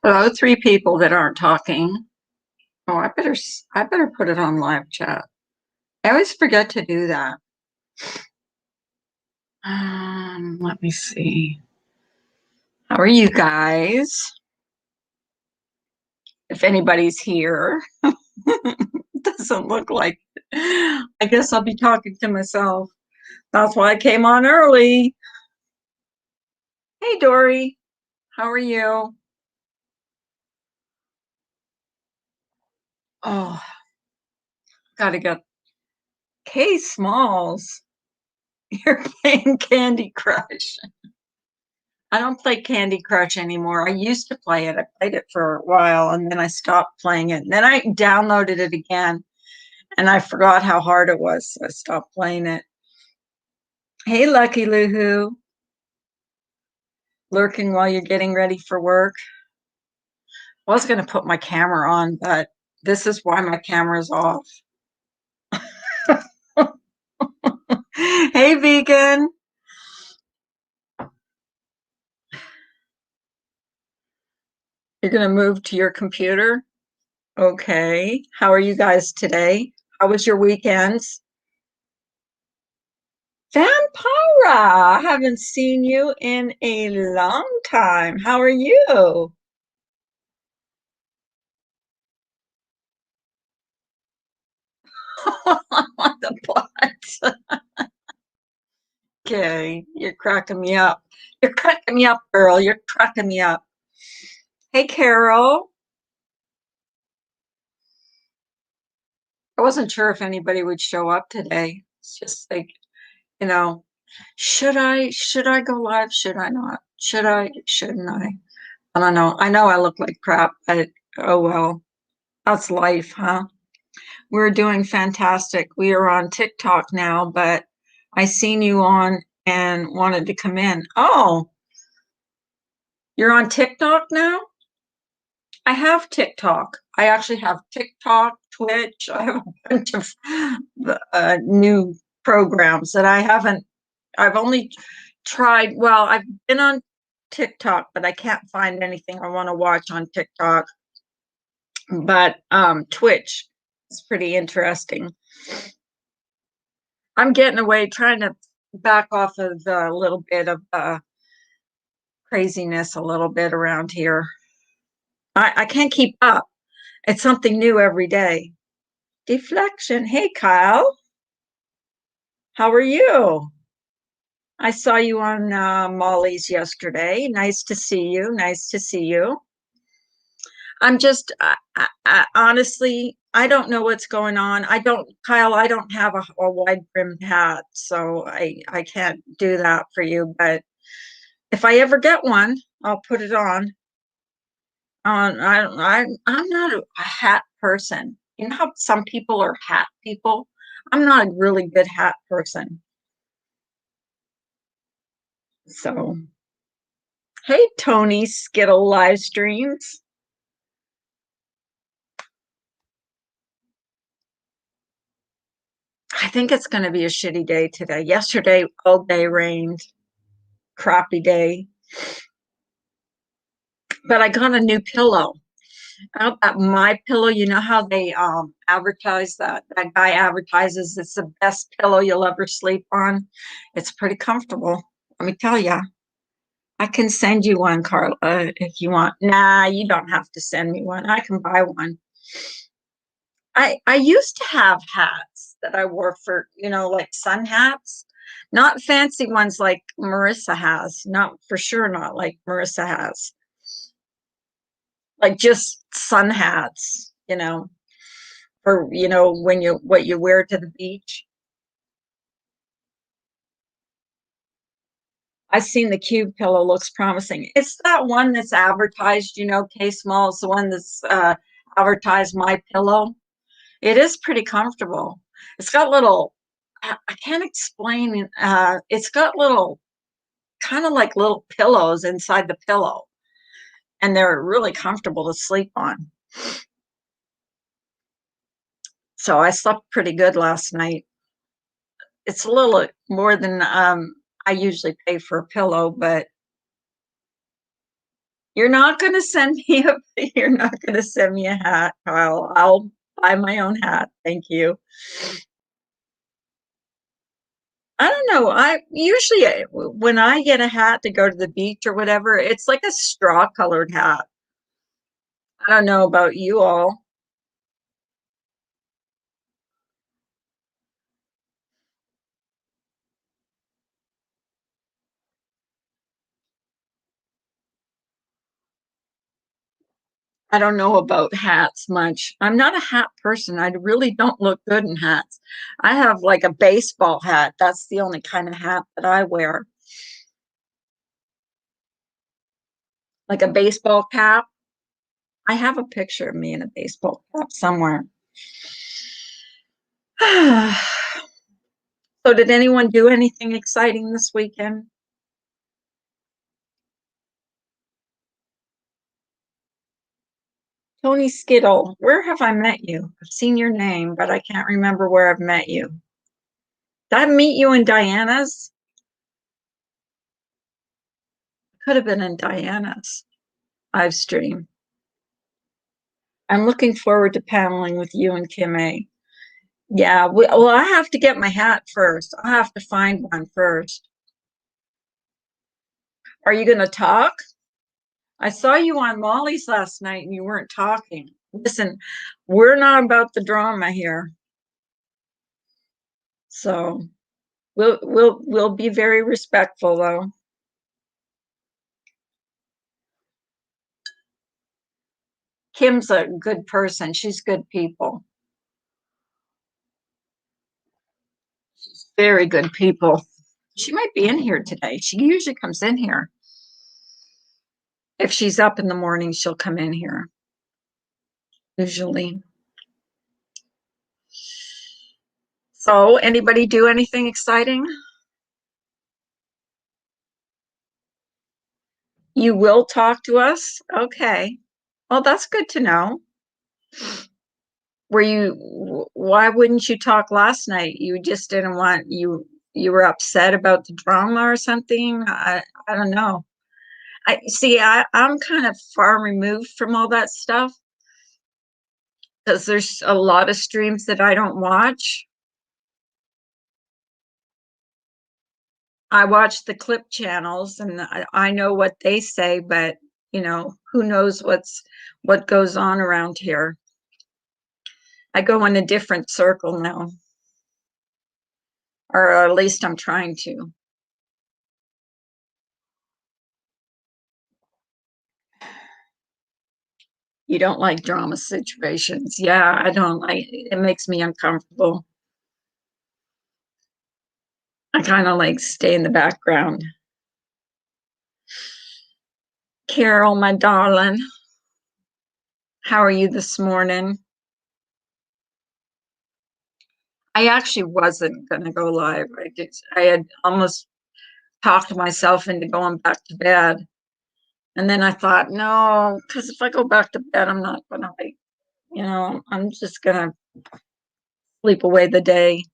Hello, three people that aren't talking. Oh, I better put it on live chat. I always forget to do that. Let me see. How are you guys? If anybody's here, doesn't look like. I guess I'll be talking to myself. That's why I came on early. Hey, Dory, how are you? Oh, gotta get K Smalls. You're playing Candy Crush. I don't play Candy Crush anymore. I used to play it. I played it for a while and then I stopped playing it. And then I downloaded it again and I forgot how hard it was. So I stopped playing it. Hey, Lucky Loohoo, lurking while you're getting ready for work. I was going to put my camera on, but this is why my camera's off. Hey, Vegan. You're going to move to your computer? Okay. How are you guys today? How was your weekends? Vampira, I haven't seen you in a long time. How are you? The butt. Okay, you're cracking me up. You're cracking me up, girl. You're cracking me up. Hey, Carol. I wasn't sure if anybody would show up today. It's just like, you know, should I go live? Should I not? Should I? Shouldn't I? I don't know. I know I look like crap, but oh well. That's life, huh? We're doing fantastic. We are on TikTok now, but I seen you on and wanted to come in. Oh, you're on TikTok now? I have TikTok. I actually have TikTok, Twitch. I have a bunch of new programs that I haven't, I've only tried, well, I've been on TikTok, but I can't find anything I want to watch on TikTok. But Twitch is pretty interesting. I'm getting away, trying to back off of a little bit of craziness a little bit around here. I can't keep up. It's something new every day. Deflection. Hey, Kyle. How are you? I saw you on Molly's yesterday. Nice to see you. Nice to see you. I'm just, honestly, I don't know what's going on. Kyle, I don't have a wide brimmed hat, so I can't do that for you. But if I ever get one, I'll put it on. I'm not a hat person. You know how some people are hat people? I'm not a really good hat person. So, hey, Tony Skittle live streams. I think it's going to be a shitty day today. Yesterday, all day rained, crappy day. But I got a new pillow. My pillow, you know how they advertise that guy advertises it's the best pillow you'll ever sleep on. It's pretty comfortable. Let me tell you. I can send you one, Carla, if you want. Nah, you don't have to send me one. I can buy one. I used to have hats that I wore for, like sun hats, not fancy ones like Marissa has. Not for sure, not like Marissa has. Like just sun hats, or when you what you wear to the beach. I've seen the cube pillow looks promising. It's that one that's advertised, K Small is the one that's advertised My Pillow. It is pretty comfortable. It's got little, I can't explain, it's got little, kind of like little pillows inside the pillow, and they're really comfortable to sleep on. So I slept pretty good last night. It's a little more than I usually pay for a pillow, but You're not going to send me a you're not going to send me a hat, Kyle. I'll buy my own hat. Thank you. I don't know. I usually when I get a hat to go to the beach or whatever, it's like a straw colored hat. I don't know about you all. I don't know about hats much. I'm not a hat person. I really don't look good in hats. I have like a baseball hat. That's the only kind of hat that I wear. Like a baseball cap. I have a picture of me in a baseball cap somewhere. So did anyone do anything exciting this weekend? Tony Skittle, where have I met you? I've seen your name, but I can't remember where I've met you. Did I meet you in Diana's? Could have been in Diana's live stream. I'm looking forward to paneling with you and Kim A. Yeah, well, I have to get my hat first. I have to find one first. Are you going to talk? I saw you on Molly's last night and you weren't talking. Listen, we're not about the drama here. So we'll be very respectful though. Kim's a good person. She's good people. She's very good people. She might be in here today. She usually comes in here. If she's up in the morning, she'll come in here. Usually. So, anybody do anything exciting? You will talk to us? Okay. Well, that's good to know. Why wouldn't you talk last night? You just didn't want you were upset about the drama or something? I don't know. I see I'm kind of far removed from all that stuff because there's a lot of streams that I don't watch. I watch the clip channels and I know what they say, but who knows what goes on around here. I go in a different circle now, or at least I'm trying to. You don't like drama situations. Yeah, I don't like it, makes me uncomfortable. I kind of like stay in the background. Carol, my darling, how are you this morning? I actually wasn't going to go live. I had almost talked myself into going back to bed. And then I thought, no, because if I go back to bed, I'm not going to I'm just going to sleep away the day.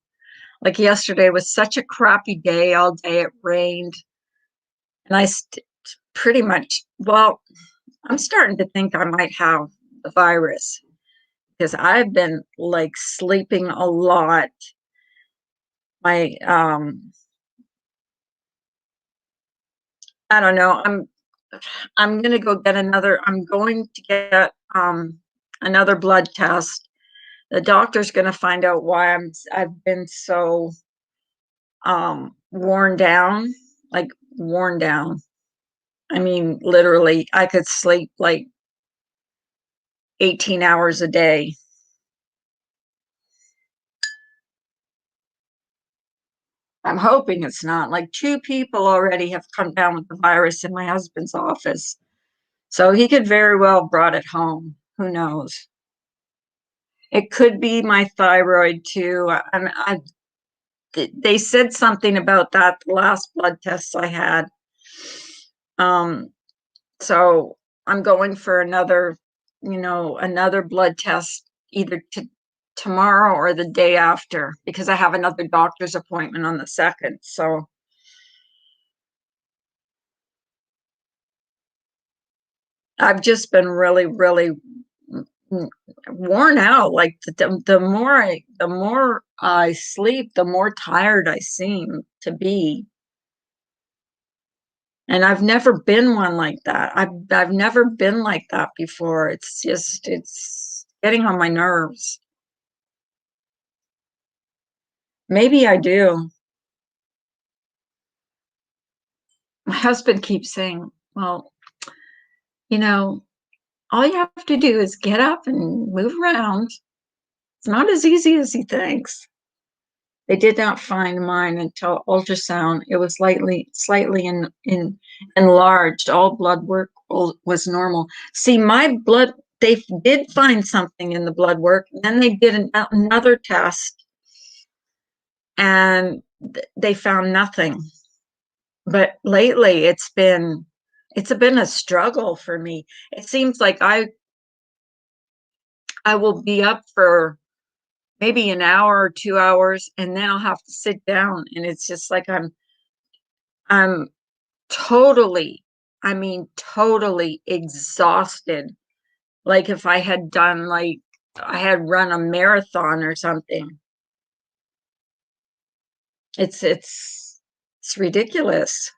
Like yesterday was such a crappy day all day. It rained. And pretty much, well, I'm starting to think I might have the virus because I've been like sleeping a lot. My, I don't know. I'm gonna go get I'm going to get another blood test. The doctor's gonna find out why I've been so worn down, like worn down. I mean, literally, I could sleep like 18 hours a day. I'm hoping it's not. Like two people already have come down with the virus in my husband's office. So he could very well brought it home. Who knows? It could be my thyroid too. They said something about that the last blood tests I had. Um, so I'm going for another blood test either tomorrow or the day after because I have another doctor's appointment on the 2nd. So I've just been really, really worn out. Like the more I sleep, the more tired I seem to be. And I've never been one like that. I've never been like that before. It's getting on my nerves. Maybe I do. My husband keeps saying, well, you know, all you have to do is get up and move around. It's not as easy as he thinks. They did not find mine until ultrasound. It was slightly enlarged. All blood work was normal. See, my blood, they did find something in the blood work. Then they did another test and they found nothing. But lately it's been a struggle for me. It seems like I will be up for maybe an hour or 2 hours and then I'll have to sit down and it's just like I'm totally, I mean totally exhausted. Like if I had done like I had run a marathon or something. It's ridiculous.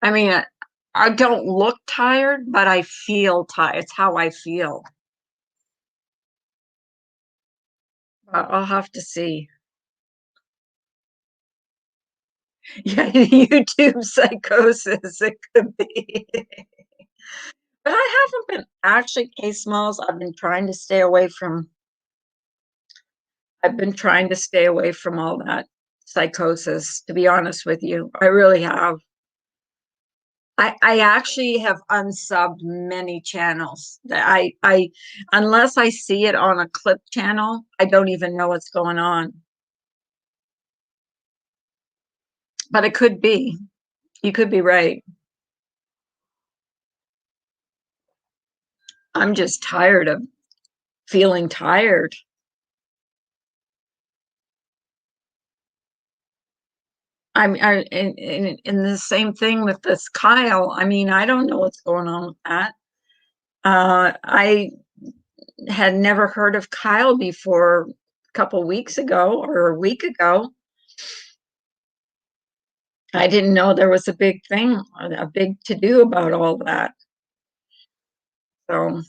I mean, I don't look tired, but I feel tired. It's how I feel. I'll have to see. Yeah, YouTube psychosis, it could be. But I haven't been actually case smalls. I've been trying to stay away from all that psychosis, to be honest with you. I really have. I actually have unsubbed many channels. Unless I see it on a clip channel, I don't even know what's going on. But it could be. You could be right. I'm just tired of feeling tired. And the same thing with this Kyle. I mean, I don't know what's going on with that. I had never heard of Kyle before a couple weeks ago or a week ago. I didn't know there was a big thing, a big to do about all that. So,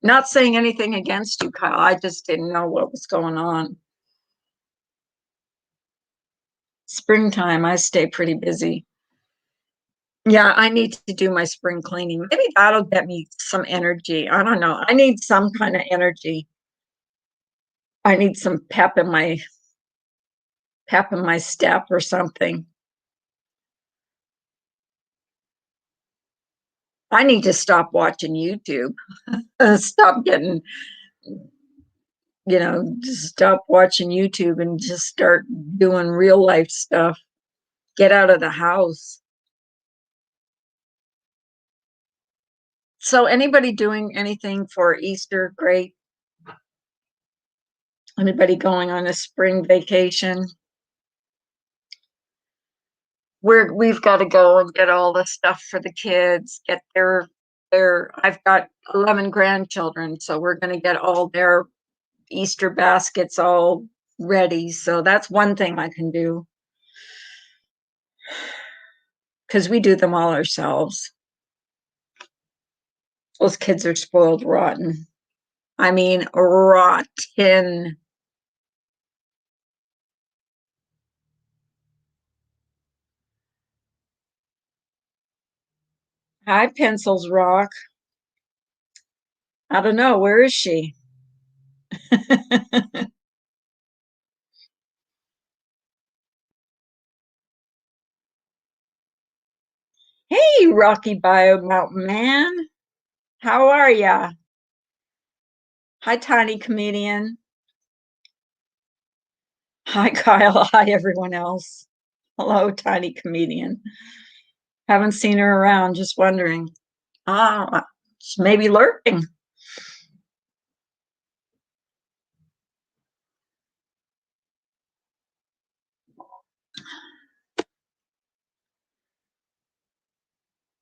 not saying anything against you, Kyle. I just didn't know what was going on. Springtime, I stay pretty busy. Yeah, I need to do my spring cleaning. Maybe that'll get me some energy. I don't know. I need some kind of energy. I need some pep in my step or something. I need to stop watching YouTube. Stop getting, just stop watching YouTube and just start doing real life stuff. Get out of the house. So, anybody doing anything for Easter? Great. Anybody going on a spring vacation? We've got to go and get all the stuff for the kids, get their I've got 11 grandchildren, so we're going to get all their Easter baskets all ready. So that's one thing I can do because we do them all ourselves. Those kids are spoiled rotten. I mean, rotten. Hi, Pencils Rock. I don't know. Where is she? Hey, Rocky Bio Mountain Man. How are ya? Hi, Tiny Comedian. Hi, Kyle. Hi, everyone else. Hello, Tiny Comedian. Haven't seen her around, just wondering. Ah, she may be lurking.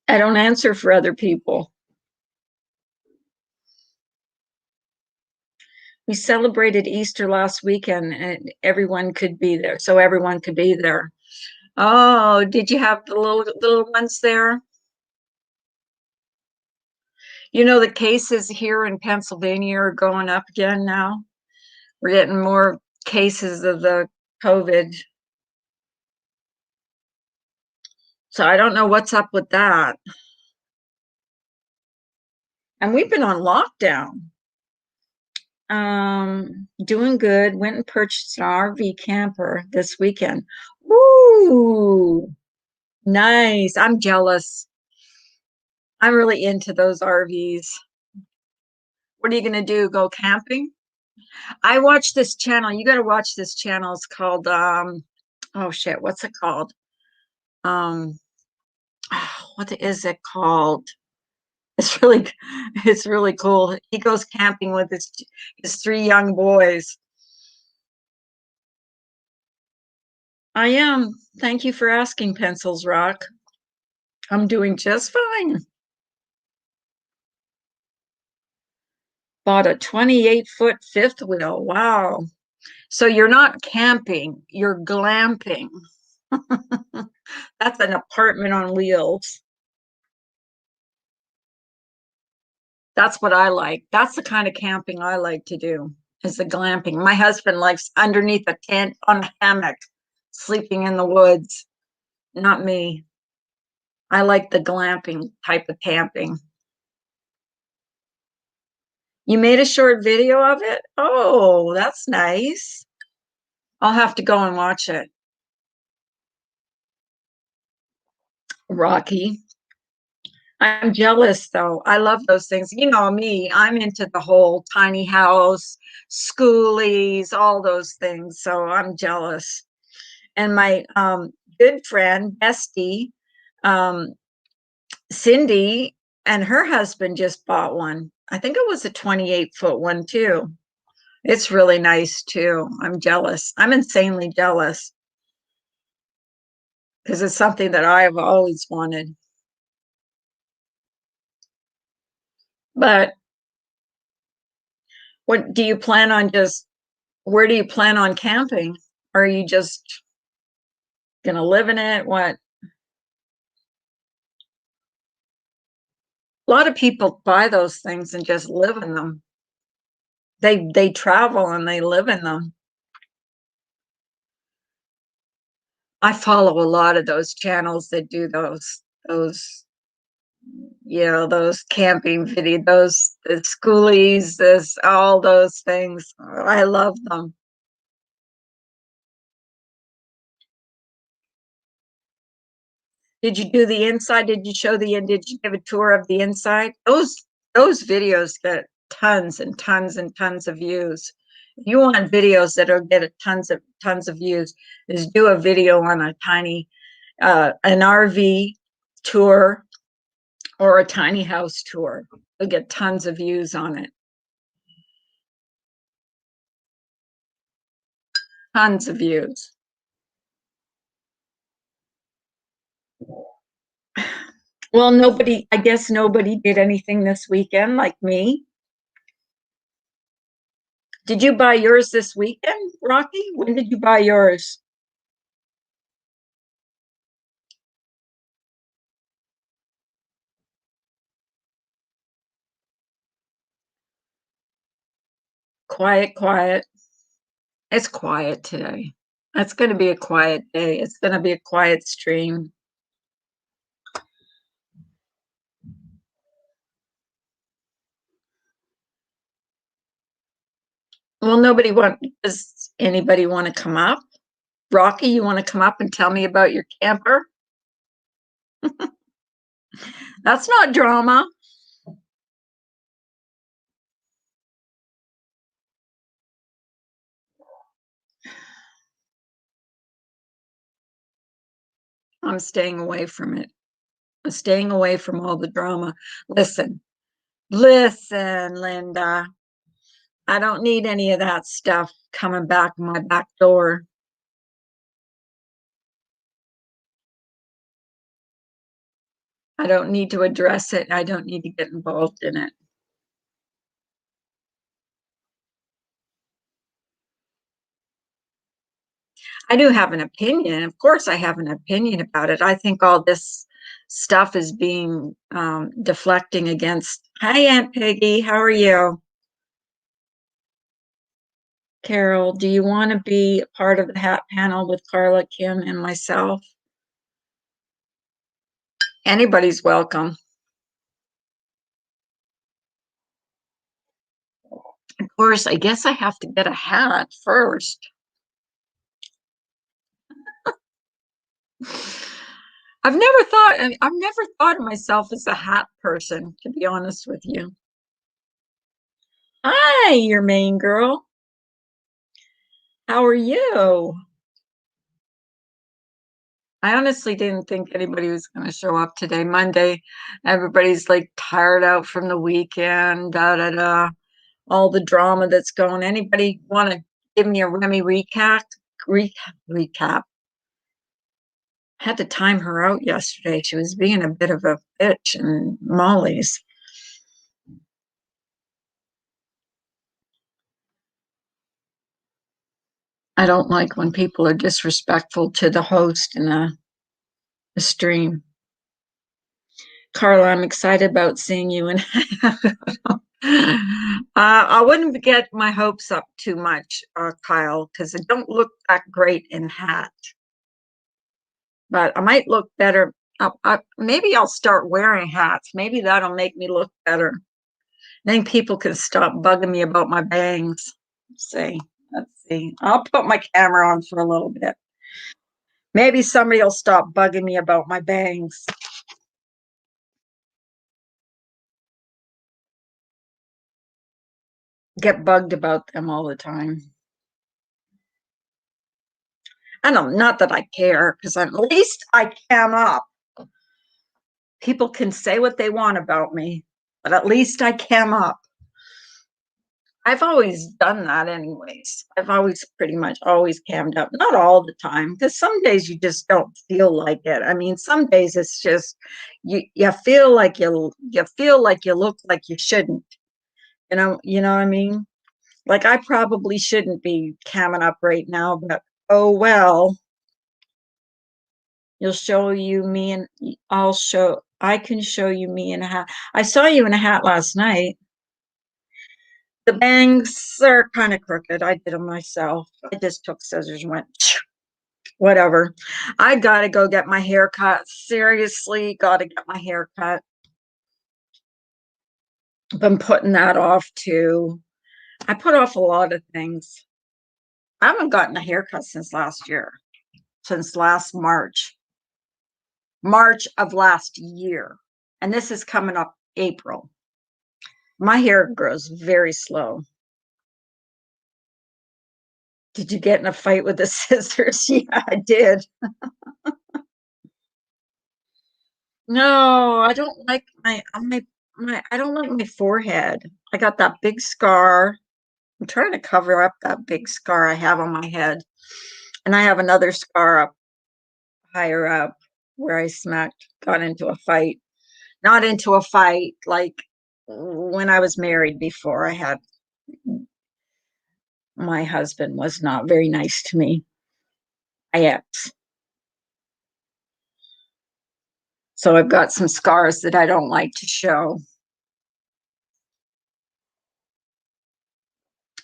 I don't answer for other people. We celebrated Easter last weekend and everyone could be there. So everyone could be there. Oh, did you have the little ones there? You know, the cases here in Pennsylvania are going up again now. We're getting more cases of the COVID. So I don't know what's up with that. And we've been on lockdown. Doing good. Went and purchased an RV camper this weekend. Woo! Nice. I'm jealous. I'm really into those RVs. What are you gonna do? Go camping? I watch this channel. You gotta watch this channel. It's called oh shit, what's it called? Um what is it called? It's really it's really cool. He goes camping with his three young boys. I am. Thank you for asking, Pencils Rock. I'm doing just fine. Bought a 28-foot fifth wheel. Wow. So you're not camping, you're glamping. That's an apartment on wheels. That's what I like. That's the kind of camping I like to do, is the glamping. My husband likes underneath a tent on a hammock, sleeping in the woods. Not me. I like the glamping type of camping. You made a short video of it? Oh, that's nice. I'll have to go and watch it. Rocky. I'm jealous though. I love those things. You know me, I'm into the whole tiny house, schoolies, all those things. So I'm jealous. And my good friend, Bestie, um, Cindy, and her husband just bought one. I think it was a 28-foot one too. It's really nice too. I'm jealous. I'm insanely jealous because it's something that I've always wanted. But what do you plan on just, where do you plan on camping? Or are you just gonna live in it? What? A lot of people buy those things and just live in them. They travel and they live in them. I follow a lot of those channels that do those those camping video, those the schoolies, this all those things. I love them. Did you do the inside? Did you give a tour of the inside? Those videos get tons and tons and tons of views. If you want videos that'll get a tons of views, is do a video on a tiny an RV tour or a tiny house tour. You'll get tons of views on it. Tons of views. Well, I guess nobody did anything this weekend like me. Did you buy yours this weekend, Rocky? When did you buy yours? Quiet, quiet. It's quiet today. It's going to be a quiet day. It's going to be a quiet stream. Well, does anybody want to come up? Rocky, you want to come up and tell me about your camper? That's not drama. I'm staying away from it. I'm staying away from all the drama. Listen, listen, Linda. I don't need any of that stuff coming back my back door. I don't need to address it. I don't need to get involved in it. I do have an opinion. Of course, I have an opinion about it. I think all this stuff is being deflecting against. Hi, Aunt Peggy. How are you? Carol, do you want to be a part of the hat panel with Carla, Kim, and myself? Anybody's welcome. Of course, I guess I have to get a hat first. I've never thought of myself as a hat person, to be honest with you. Hi, your main girl. How are you? I honestly didn't think anybody was going to show up today, Monday. Everybody's like tired out from the weekend, da da da, all the drama that's going. Anybody want to give me a Remy recap? Recap. Had to time her out yesterday. She was being a bit of a bitch and Molly's. I don't like when people are disrespectful to the host in a stream. Carla, I'm excited about seeing you. And I wouldn't get my hopes up too much, Kyle, because it don't look that great in hat. But I might look better. Maybe I'll start wearing hats. Maybe that'll make me look better. Then people can stop bugging me about my bangs. Let's see. I'll put my camera on for a little bit. Maybe somebody will stop bugging me about my bangs. Get bugged about them all the time. I don't, not that I care, because at least I cam up. People can say what they want about me, but at least I cam up. I've always done that anyways. I've always pretty much always cammed up. Not all the time, because some days you just don't feel like it. I mean, some days it's just you feel like you feel like you look like you shouldn't. You know what I mean? Like I probably shouldn't be camming up right now, but oh well. You'll show you me and I can show you me in a hat. I saw you in a hat last night. The bangs are kind of crooked. I did them myself. I just took scissors and went, whatever. I got to go get my hair cut. Seriously, got to get my hair cut. Been putting that off too. I put off a lot of things. I haven't gotten a haircut since last year, since last March of last year. And this is coming up April. My hair grows very slow. Did you get in a fight with the scissors? Yeah, I did. No, I don't like my I don't like my forehead. I got that big scar. I'm trying to cover up that big scar I have on my head. And I have another scar up higher up where I got into a fight. Not into a fight, like when I was married before I had my husband was not very nice to me. My ex. So I've got some scars that I don't like to show.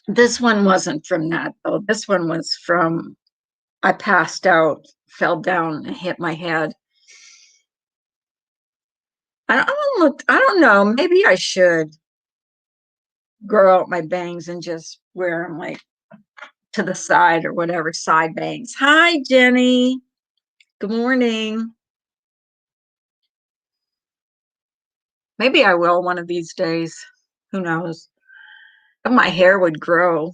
This one wasn't from that though. This one was from I passed out, fell down, and hit my head. I don't know. Maybe I should grow out my bangs and just wear them like to the side or whatever, side bangs. Hi, Jenny. Good morning. Maybe I will one of these days. Who knows? If my hair would grow.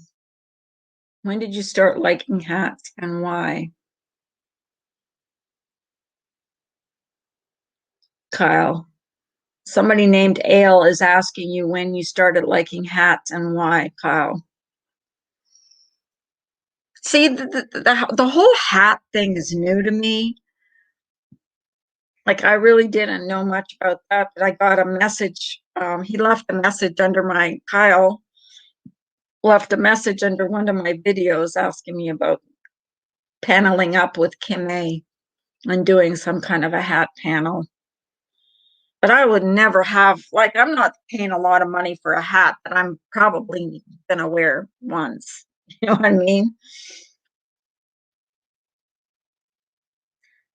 When did you start liking hats and why? Kyle. Somebody named Ale is asking you when you started liking hats and why, Kyle. See, the whole hat thing is new to me. Like, I really didn't know much about that, but I got a message. He left a message under Kyle left a message under one of my videos asking me about paneling up with Kim A and doing some kind of a hat panel. But I would never have, like, I'm not paying a lot of money for a hat that I'm probably gonna wear once. You know what I mean?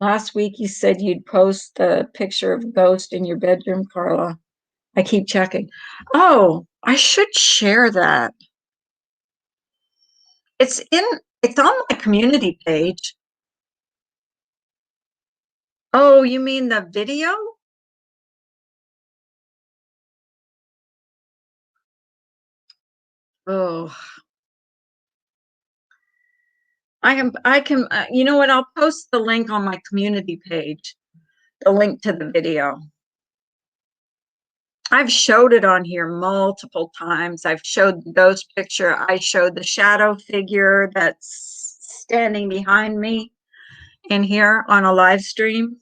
Last week you said you'd post the picture of a ghost in your bedroom, Carla. I keep checking. Oh, I should share that. It's in, it's on my community page. Oh, you mean the video? Oh, you know what? I'll post the link on my community page, the link to the video. I've showed it on here multiple times. I've showed the ghost picture. I showed the shadow figure that's standing behind me in here on a live stream.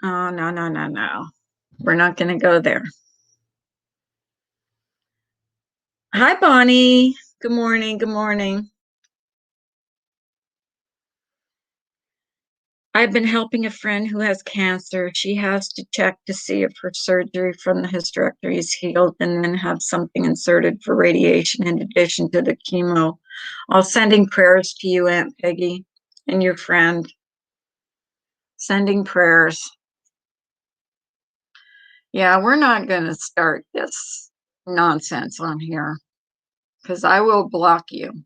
Oh, no, no, no, no. We're not going to go there. Hi, Bonnie. Good morning. Good morning. I've been helping a friend who has cancer. She has to check to see if her surgery from the hysterectomy is healed and then have something inserted for radiation in addition to the chemo. All sending prayers to you, Aunt Peggy, and your friend. Sending prayers. Yeah, we're not going to start this nonsense on here because I will block you.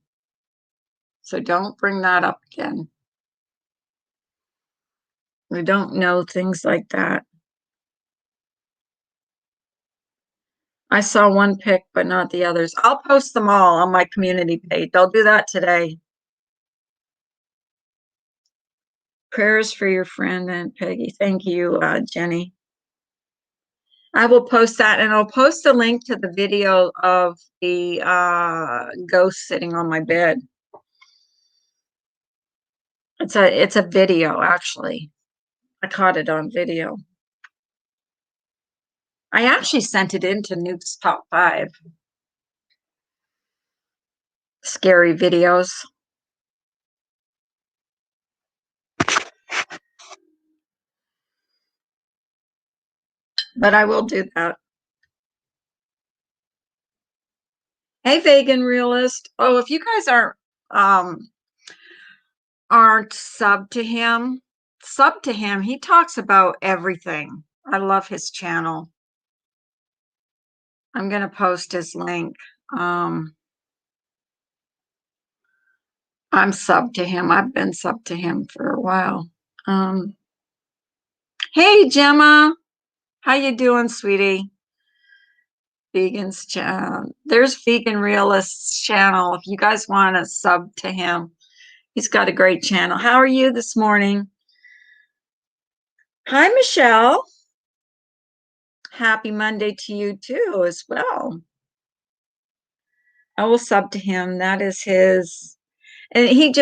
So don't bring that up again. We don't know things like that. I saw one pic, but not the others. I'll post them all on my community page. I'll do that today. Prayers for your friend and Peggy. Thank you, Jenny. I will post that, and I'll post a link to the video of the ghost sitting on my bed. It's a video, actually. I caught it on video. I actually sent it into Nuke's Top 5. Scary videos. But I will do that. Hey, vegan realist. Oh, if you guys aren't sub to him, sub to him. He talks about everything. I love his channel. I'm gonna post his link. I'm sub to him. I've been sub to him for a while. Hey, Gemma, how you doing, sweetie? Vegans channel. There's Vegan Realist's channel. If you guys want to sub to him, he's got a great channel. How are you this morning? Hi, Michelle. Happy Monday to you too, as well. I will sub to him. That is his, and he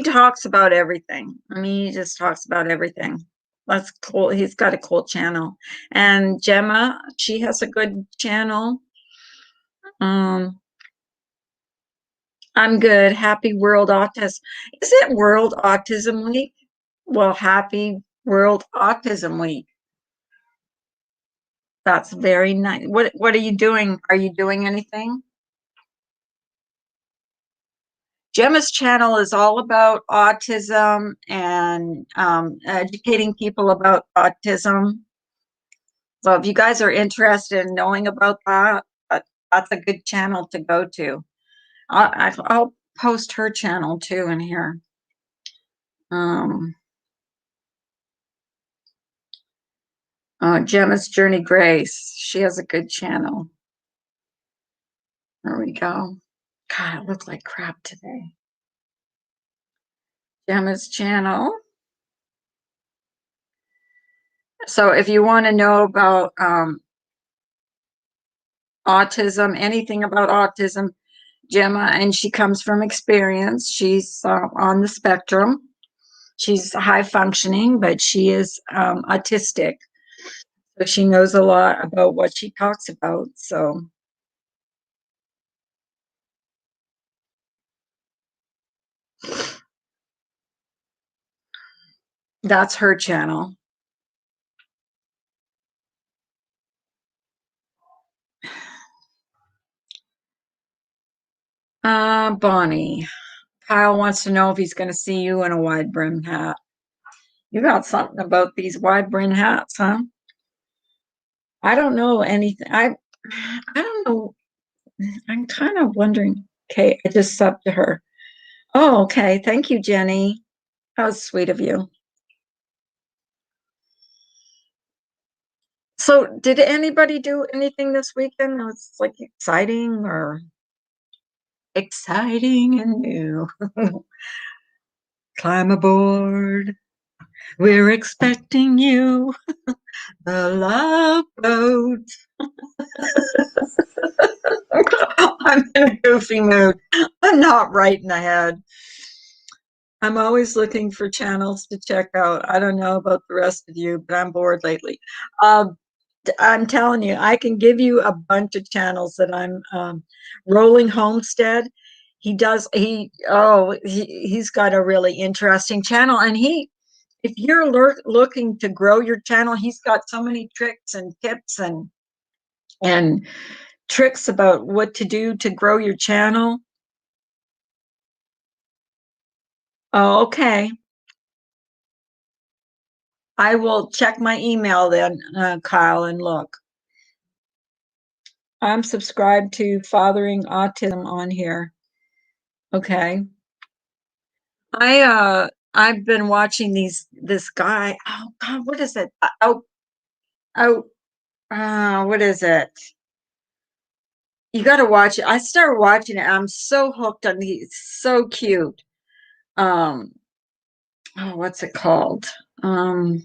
talks about everything. I mean, he just talks about everything. That's cool. He's got a cool channel. And Gemma, she has a good channel. I'm good. Happy World Autism. Is it World Autism Week? Well, happy World Autism Week. That's very nice. What are you doing? Are you doing anything? Gemma's channel is all about autism and educating people about autism. So if you guys are interested in knowing about that, that's a good channel to go to. I'll post her channel too in here. Gemma's Journey Grace. She has a good channel. There we go. God, it looks like crap today. Gemma's channel. So if you want to know about autism, anything about autism, Gemma, and she comes from experience. She's on the spectrum. She's high functioning, but she is autistic. So she knows a lot about what she talks about. So that's her channel. Bonnie. Kyle wants to know if he's going to see you in a wide brim hat. You got something about these wide brim hats, huh? I don't know anything. I don't know. I'm kind of wondering. Okay, I just subbed to her. Oh, okay. Thank you, Jenny. That was sweet of you. So, did anybody do anything this weekend that was like exciting and new? Climb aboard. We're expecting you. The love boat. I'm in a goofy mood. I'm not right in the head. I'm always looking for channels to check out. I don't know about the rest of you, but I'm bored lately. Um, I'm telling you, I can give you a bunch of channels that I'm Rolling Homestead. He's got a really interesting channel. And if you're looking to grow your channel, he's got so many tricks and tips and tricks about what to do to grow your channel. Oh, okay. I will check my email then, Kyle, and look. I'm subscribed to Fathering Autism on here. Okay. I've been watching this guy. Oh God, what is it? Oh, what is it? You got to watch it. I started watching it. I'm so hooked on the. It's so cute. Um, oh, what's it called? Um,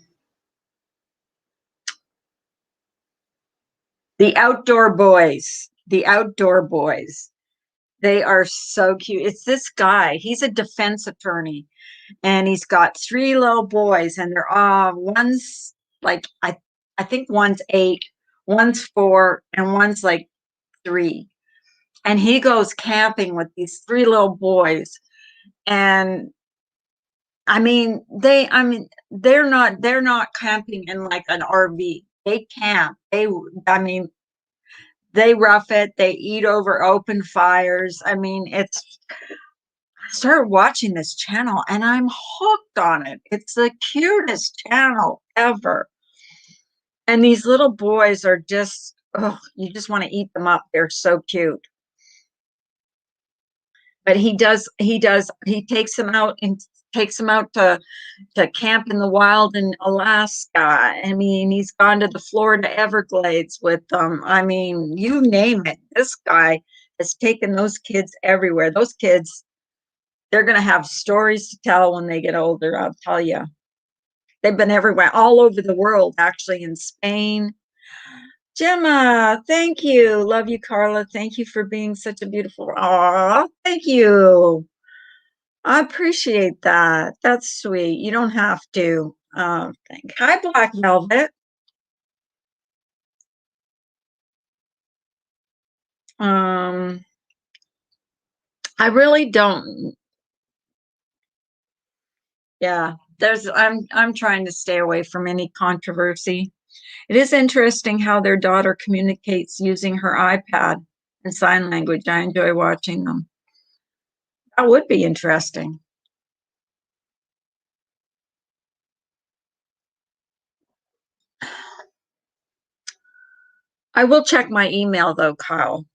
the Outdoor Boys. The Outdoor Boys. They are so cute. It's this guy. He's a defense attorney, and he's got three little boys, and they're one's like I think one's 8, one's 4, and one's like 3. And he goes camping with these three little boys, and they're not camping in like an RV. They camp. They rough it. They eat over open fires. I started watching this channel and I'm hooked on it. It's the cutest channel ever. And these little boys are just, oh, you just want to eat them up. They're so cute. But he takes them out and takes them out to camp in the wild in Alaska. I mean, he's gone to the Florida Everglades with them. I mean, you name it. This guy has taken those kids everywhere. Those kids, they're going to have stories to tell when they get older, I'll tell you. They've been everywhere, all over the world, actually, in Spain. Gemma, thank you. Love you, Carla. Thank you for being such a beautiful. Aw, thank you. I appreciate that. That's sweet. You don't have to. Hi, Black Velvet. Um, I really don't. Yeah, I'm trying to stay away from any controversy. It is interesting how their daughter communicates using her iPad and sign language. I enjoy watching them. That would be interesting. I will check my email though, Kyle.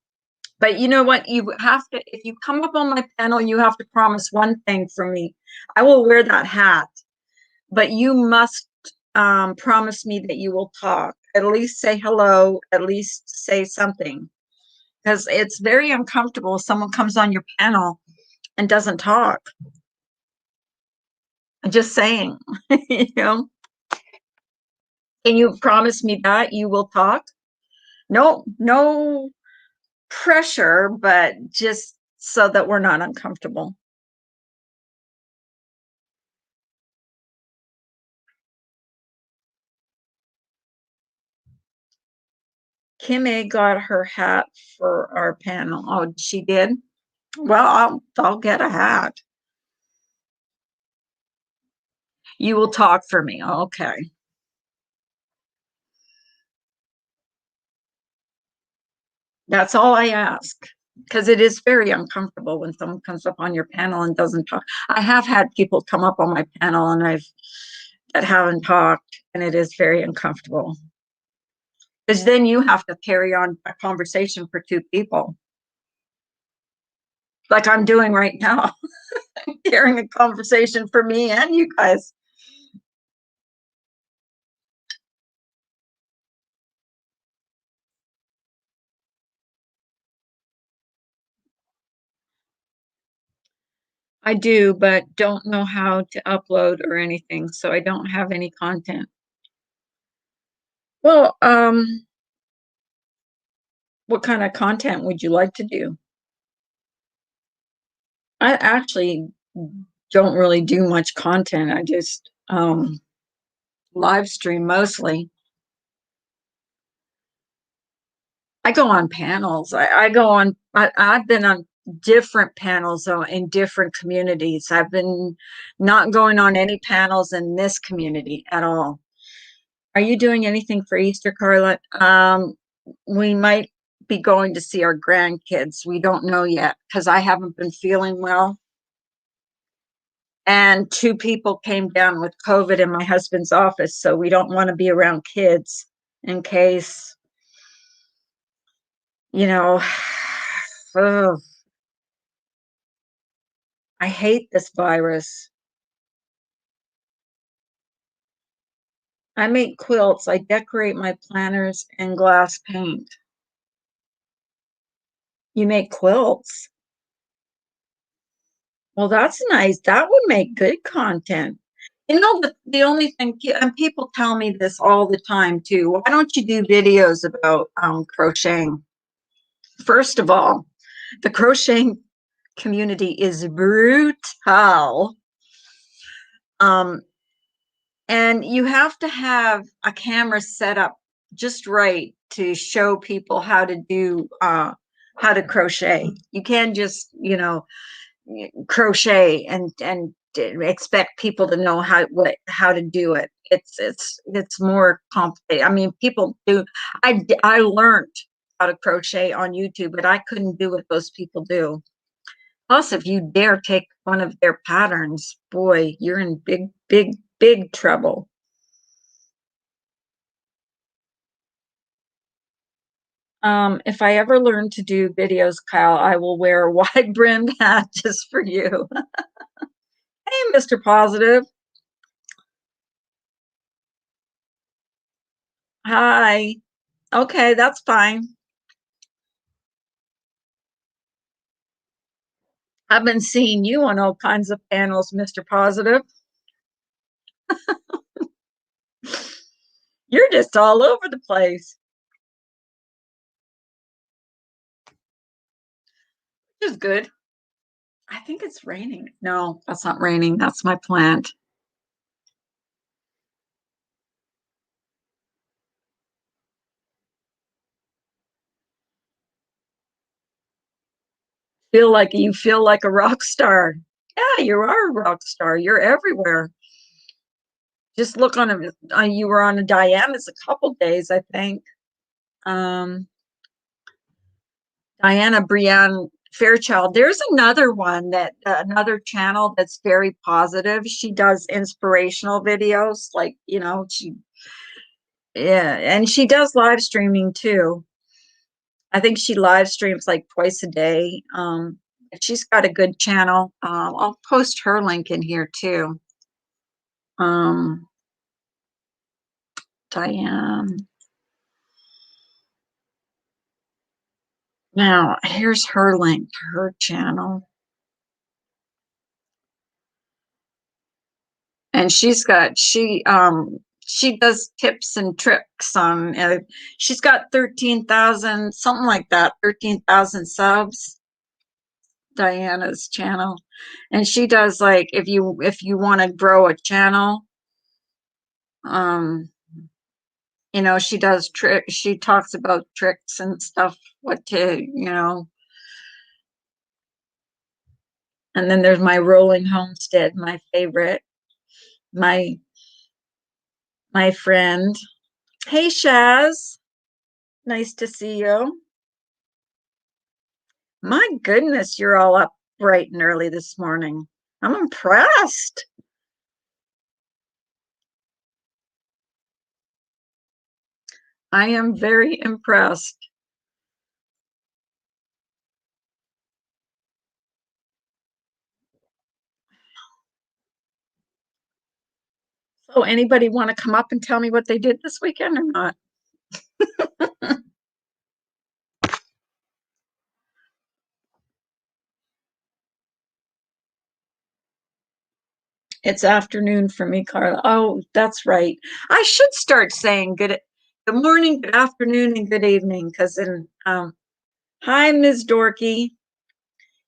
But you know what? You have to, if you come up on my panel, you have to promise one thing for me. I will wear that hat, but you must promise me that you will talk. At least say hello, at least say something. Because it's very uncomfortable if someone comes on your panel and doesn't talk. I'm just saying, you know. Can you promise me that you will talk? No, no pressure, but just so that we're not uncomfortable. Kim A got her hat for our panel. Oh, she did? Well, I'll get a hat. You will talk for me. Okay. That's all I ask. Because it is very uncomfortable when someone comes up on your panel and doesn't talk. I have had people come up on my panel and I've that haven't talked, and it is very uncomfortable. Because then you have to carry on a conversation for two people, like I'm doing right now, carrying a conversation for me and you guys. I do, but don't know how to upload or anything, so I don't have any content. Well, what kind of content would you like to do? I actually don't really do much content. I just live stream mostly. I go on panels. I've been on different panels though in different communities. I've been not going on any panels in this community at all. Are you doing anything for Easter, Carla? We might be going to see our grandkids. We don't know yet because I haven't been feeling well. And two people came down with COVID in my husband's office, so we don't want to be around kids in case, you know, oh, I hate this virus. I make quilts, I decorate my planners in glass paint. You make quilts? Well, that's nice. That would make good content. You know, the only thing, and people tell me this all the time too. Why don't you do videos about crocheting? First of all, the crocheting community is brutal. Um, and you have to have a camera set up just right to show people how to do how to crochet. You can't just, crochet and expect people to know how to do it. It's more complicated. I mean, people do. I learned how to crochet on YouTube, but I couldn't do what those people do. Plus, if you dare take one of their patterns, boy, you're in big, big, big trouble. If I ever learn to do videos, Kyle, I will wear a wide brimmed hat just for you. Hey, Mr. Positive. Hi. Okay, that's fine. I've been seeing you on all kinds of panels, Mr. Positive. You're just all over the place, which is good. I think it's raining. No, that's not raining. That's my plant. Feel like a rock star. Yeah, you are a rock star. You're everywhere. Just look on a you were on a Diana's a couple days, I think. Um, Diana Brienne Fairchild. There's another one that another channel that's very positive. She does inspirational videos, like she yeah, and she does live streaming too. I think she live streams like twice a day. She's got a good channel. I'll post her link in here too. Um, Diane. Now, here's her link to her channel. And she does tips and tricks on she's got 13,000 something like that, 13,000 subs, Diana's channel. And she does like if you want to grow a channel, um She does she talks about tricks and stuff, what to. And then there's my rolling homestead, my favorite, my my friend. Hey, Shaz. Nice to see you. My goodness, you're all up bright and early this morning. I'm impressed. I am very impressed. So, anybody want to come up and tell me what they did this weekend or not? It's afternoon for me, Carla. Oh, that's right. I should start saying good morning, good afternoon, and good evening. Because hi, Ms. Dorky.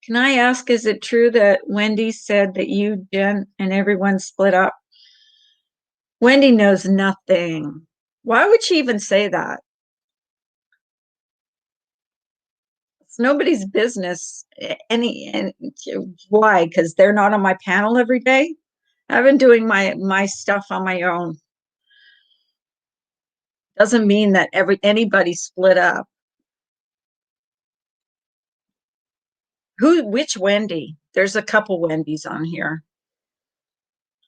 Can I ask, is it true that Wendy said that you, Jen, and everyone split up? Wendy knows nothing. Why would she even say that? It's nobody's business. And why? Because they're not on my panel every day. I've been doing my stuff on my own. Doesn't mean that anybody split up. Which Wendy? There's a couple Wendy's on here.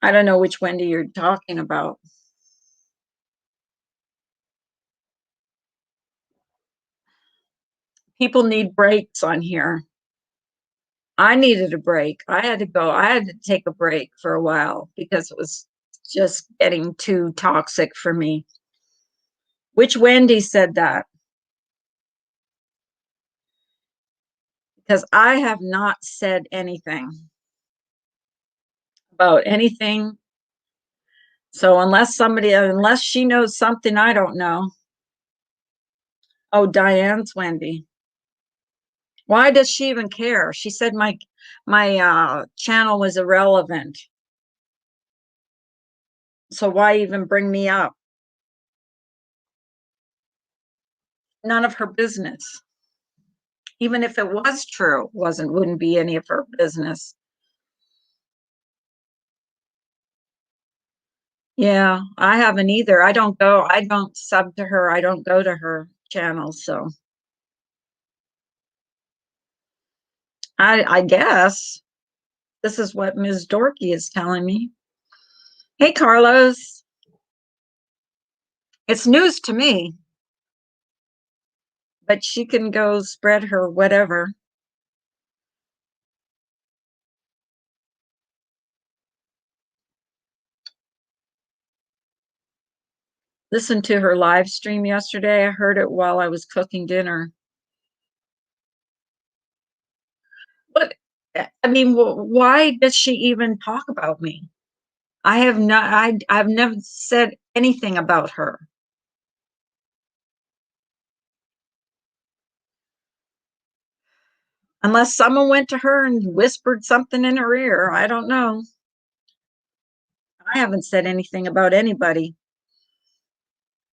I don't know which Wendy you're talking about. People need breaks on here. I needed a break. I had to go. I had to take a break for a while because it was just getting too toxic for me. Which Wendy said that? Because I have not said anything about anything. So unless she knows something I don't know. Oh, Diane's Wendy. Why does she even care? She said my channel was irrelevant. So why even bring me up? None of her business. Even if it was true, wouldn't be any of her business. Yeah, I haven't either. I don't sub to her. I don't go to her channel. So I guess this is what Ms. Dorky is telling me. Hey, Carlos. It's news to me, but she can go spread her whatever. Listened to her live stream yesterday. I heard it while I was cooking dinner. But I mean, why does she even talk about me? I've never said anything about her. Unless someone went to her and whispered something in her ear. I don't know. I haven't said anything about anybody.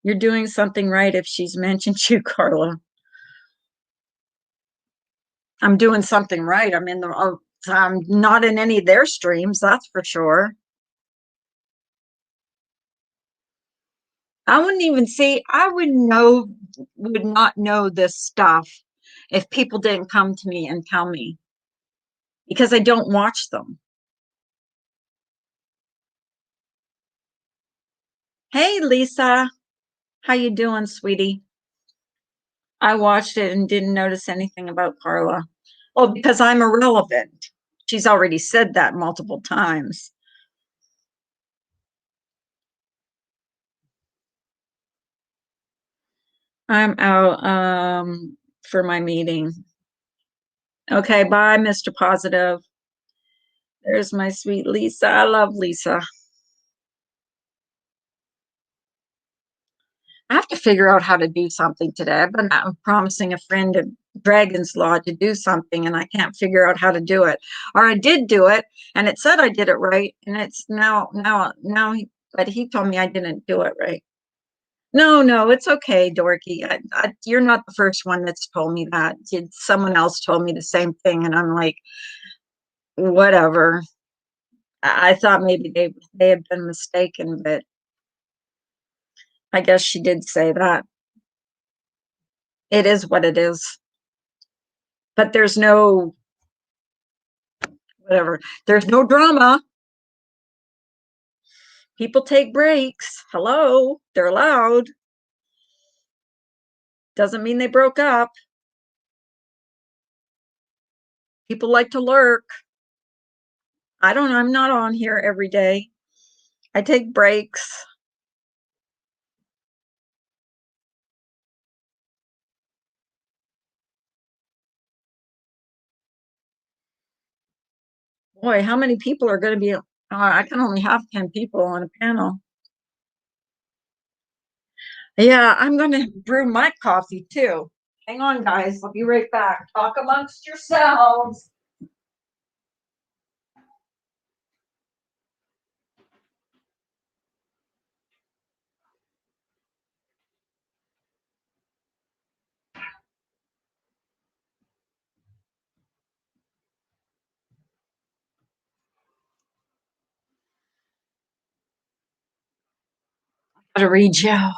You're doing something right if she's mentioned you, Carla. I'm doing something right. I'm not in any of their streams, that's for sure. I wouldn't even see, would not know this stuff if people didn't come to me and tell me because I don't watch them. Hey, Lisa, how you doing, sweetie? I watched it and didn't notice anything about Carla. Oh, because I'm irrelevant. She's already said that multiple times. I'm out for my meeting. Okay, bye, Mr. Positive. There's my sweet Lisa. I love Lisa. I have to figure out how to do something today. I've been promising a friend at Dragon's Law to do something, and I can't figure out how to do it. Or I did do it, and it said I did it right, and it's now, but he told me I didn't do it right. No, no, it's okay, Dorky. You're not the first one that's told me that. Someone else told me the same thing, and I'm like, whatever. I thought maybe they had been mistaken, but I guess she did say that. It is what it is. But there's no whatever. There's no drama. People take breaks. Hello, they're allowed. Doesn't mean they broke up. People like to lurk. I'm not on here every day. I take breaks. Boy, how many people are going to be? I can only have 10 people on a panel. Yeah, I'm going to brew my coffee too. Hang on, guys. I'll be right back. Talk amongst yourselves. Gotta read Joe.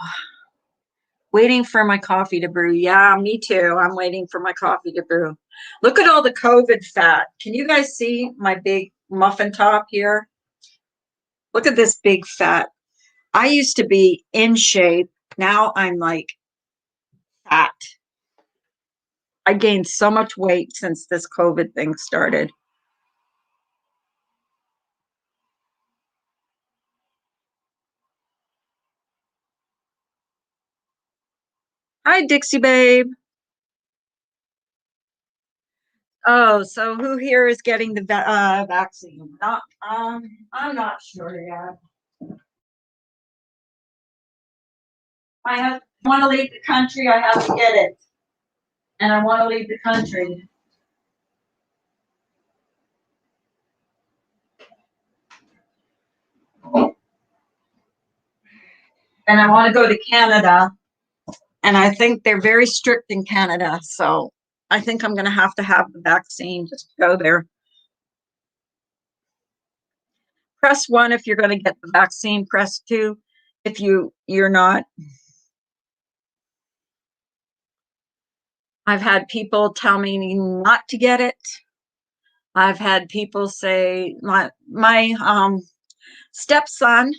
Waiting for my coffee to brew. Yeah, me too. I'm waiting for my coffee to brew. Look at all the COVID fat. Can you guys see my big muffin top here? Look at this big fat. I used to be in shape. Now I'm like fat. I gained so much weight since this COVID thing started. Hi, Dixie babe. Oh, so who here is getting the vaccine? Not, I'm not sure yet. I want to leave the country. I have to get it, and I want to leave the country. And I want to go to Canada, and I think they're very strict in Canada. So I think I'm going to have the vaccine just to go there. Press 1 if you're going to get the vaccine. Press 2 if you're not. I've had people tell me not to get it. I've had people say my stepson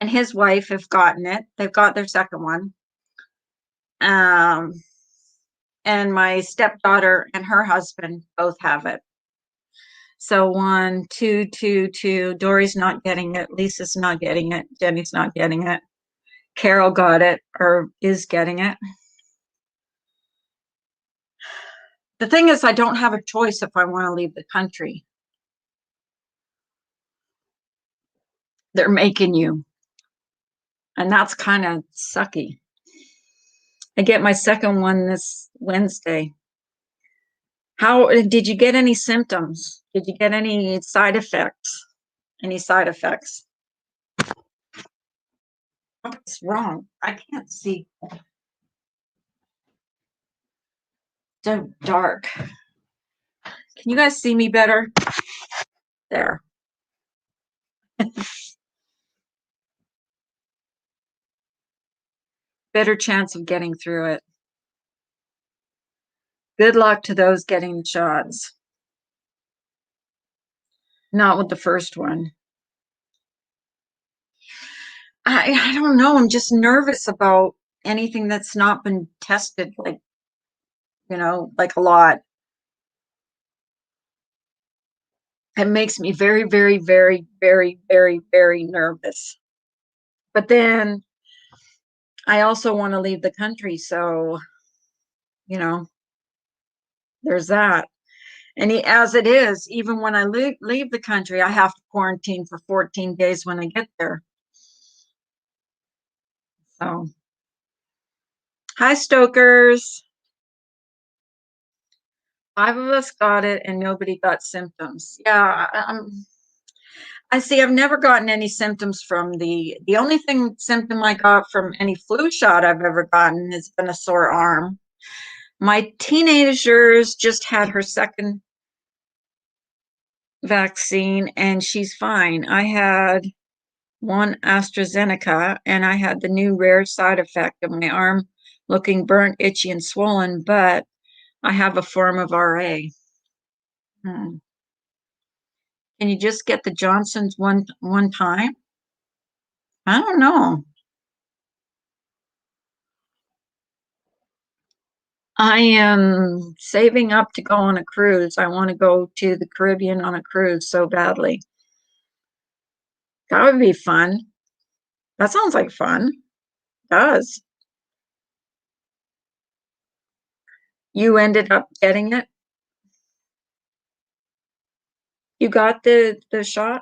and his wife have gotten it. They've got their second one. Um, and my stepdaughter and her husband both have it. So 1, 2, 2, 2. Dory's not getting it. Lisa's not getting it. Jenny's not getting it. Carol got it or is getting it. The thing is, I don't have a choice if I want to leave the country. They're making you. And that's kind of sucky. I get my second one this Wednesday. How did you get any symptoms? Did you get any side effects? Any side effects? What's wrong? I can't see. So dark. Can you guys see me better? There. Better chance of getting through it. Good luck to those getting the shots. Not with the first one. I don't know. I'm just nervous about anything that's not been tested, like, like a lot. It makes me very, very, very, very, very, very nervous. But then I also want to leave the country. So, you know, there's that. And as it is, even when I leave the country, I have to quarantine for 14 days when I get there. So, hi, Stokers. 5 of us got it and nobody got symptoms. Yeah, I see. I've never gotten any symptoms from the only symptom I got from any flu shot I've ever gotten has been a sore arm. My teenagers just had her second vaccine and she's fine. I had one AstraZeneca and I had the new rare side effect of my arm looking burnt, itchy, and swollen, but I have a form of RA. Hmm. Can you just get the Johnsons one time? I don't know. I am saving up to go on a cruise. I want to go to the Caribbean on a cruise so badly. That would be fun. That sounds like fun. It does. You ended up getting it? You got the shot?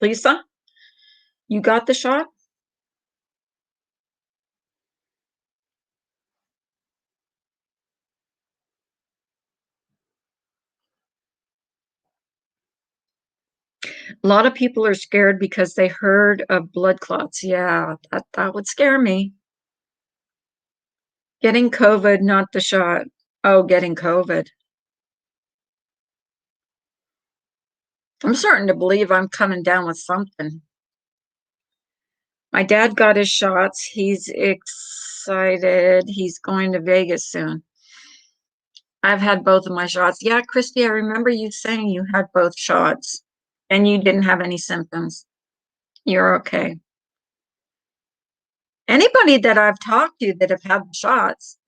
Lisa, you got the shot? A lot of people are scared because they heard of blood clots. Yeah, that would scare me. Getting COVID, not the shot. Oh, getting COVID. I'm starting to believe I'm coming down with something. My dad got his shots. He's excited. He's going to Vegas soon. I've had both of my shots. Yeah, Christy, I remember you saying you had both shots and you didn't have any symptoms. You're okay. Anybody that I've talked to that have had the shots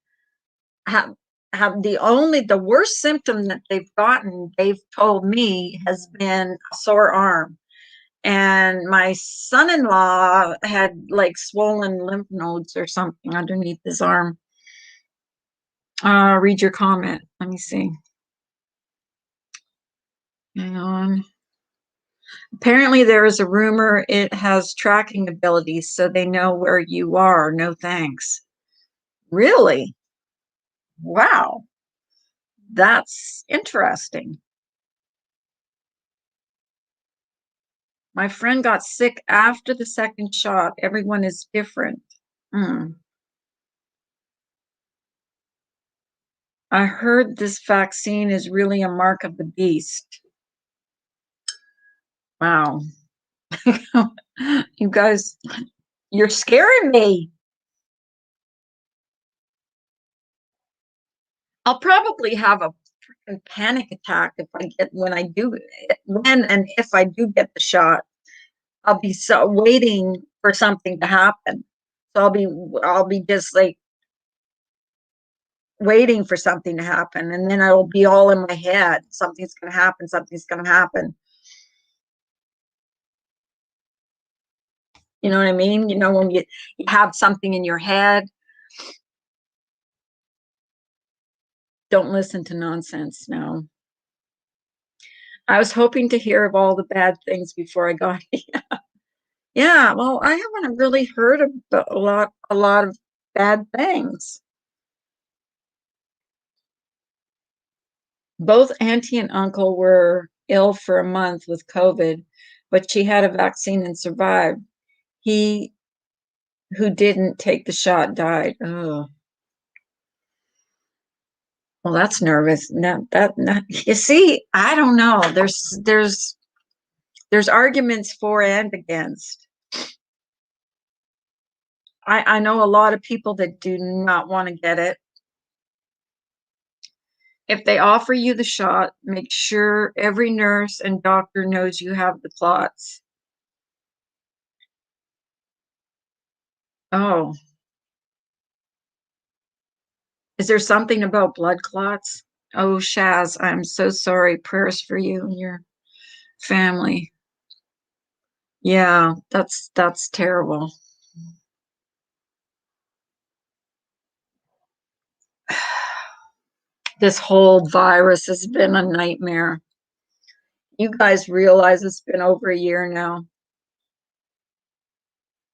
have the worst symptom that they've gotten, they've told me, has been a sore arm. And my son-in-law had like swollen lymph nodes or something underneath his arm. Read your comment. Let me see. Hang on. Apparently, there is a rumor it has tracking abilities so they know where you are. No thanks. Really? Wow. That's interesting. My friend got sick after the second shot. Everyone is different. Hmm. I heard this vaccine is really a mark of the beast. Wow. You guys, you're scaring me. I'll probably have a freaking panic attack if I get when I do when and if I do get the shot. I'll be so waiting for something to happen. So I'll be just like waiting for something to happen, and then it'll be all in my head. Something's gonna happen, something's gonna happen. You know what I mean? When you have something in your head, don't listen to nonsense. No. I was hoping to hear of all the bad things before I got here. Yeah, well, I haven't really heard of a lot of bad things. Both auntie and uncle were ill for a month with COVID, but she had a vaccine and survived. He who didn't take the shot died. Oh, well, that's nervous. No, you see, I don't know. There's arguments for and against. I know a lot of people that do not want to get it. If they offer you the shot, make sure every nurse and doctor knows you have the clots. Oh, is there something about blood clots? Oh, Shaz, I'm so sorry. Prayers for you and your family. Yeah, that's terrible. This whole virus has been a nightmare. You guys realize it's been over a year now.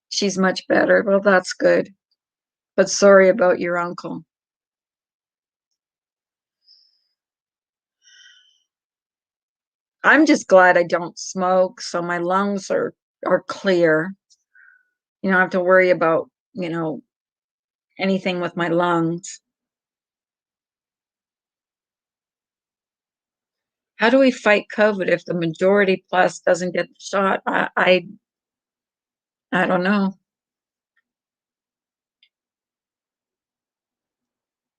She's much better. Well, that's good. But sorry about your uncle. I'm just glad I don't smoke, so my lungs are clear. You don't have to worry about, anything with my lungs. How do we fight COVID if the majority plus doesn't get the shot? I don't know.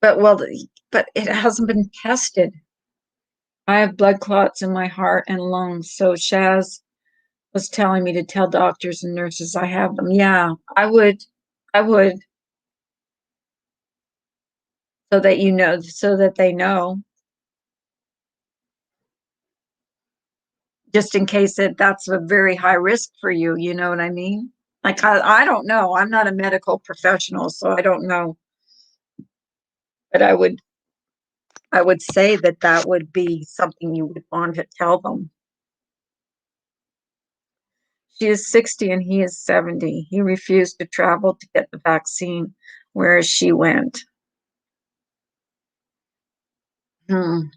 But well, but it hasn't been tested. I have blood clots in my heart and lungs. So Shaz was telling me to tell doctors and nurses I have them. Yeah, I would. I would, so that so that they know, just in case that's a very high risk for you. You know what I mean? Like, I don't know. I'm not a medical professional, so I don't know. But I would say that that would be something you would want to tell them. She is 60 and he is 70. He refused to travel to get the vaccine, whereas she went. Hmm.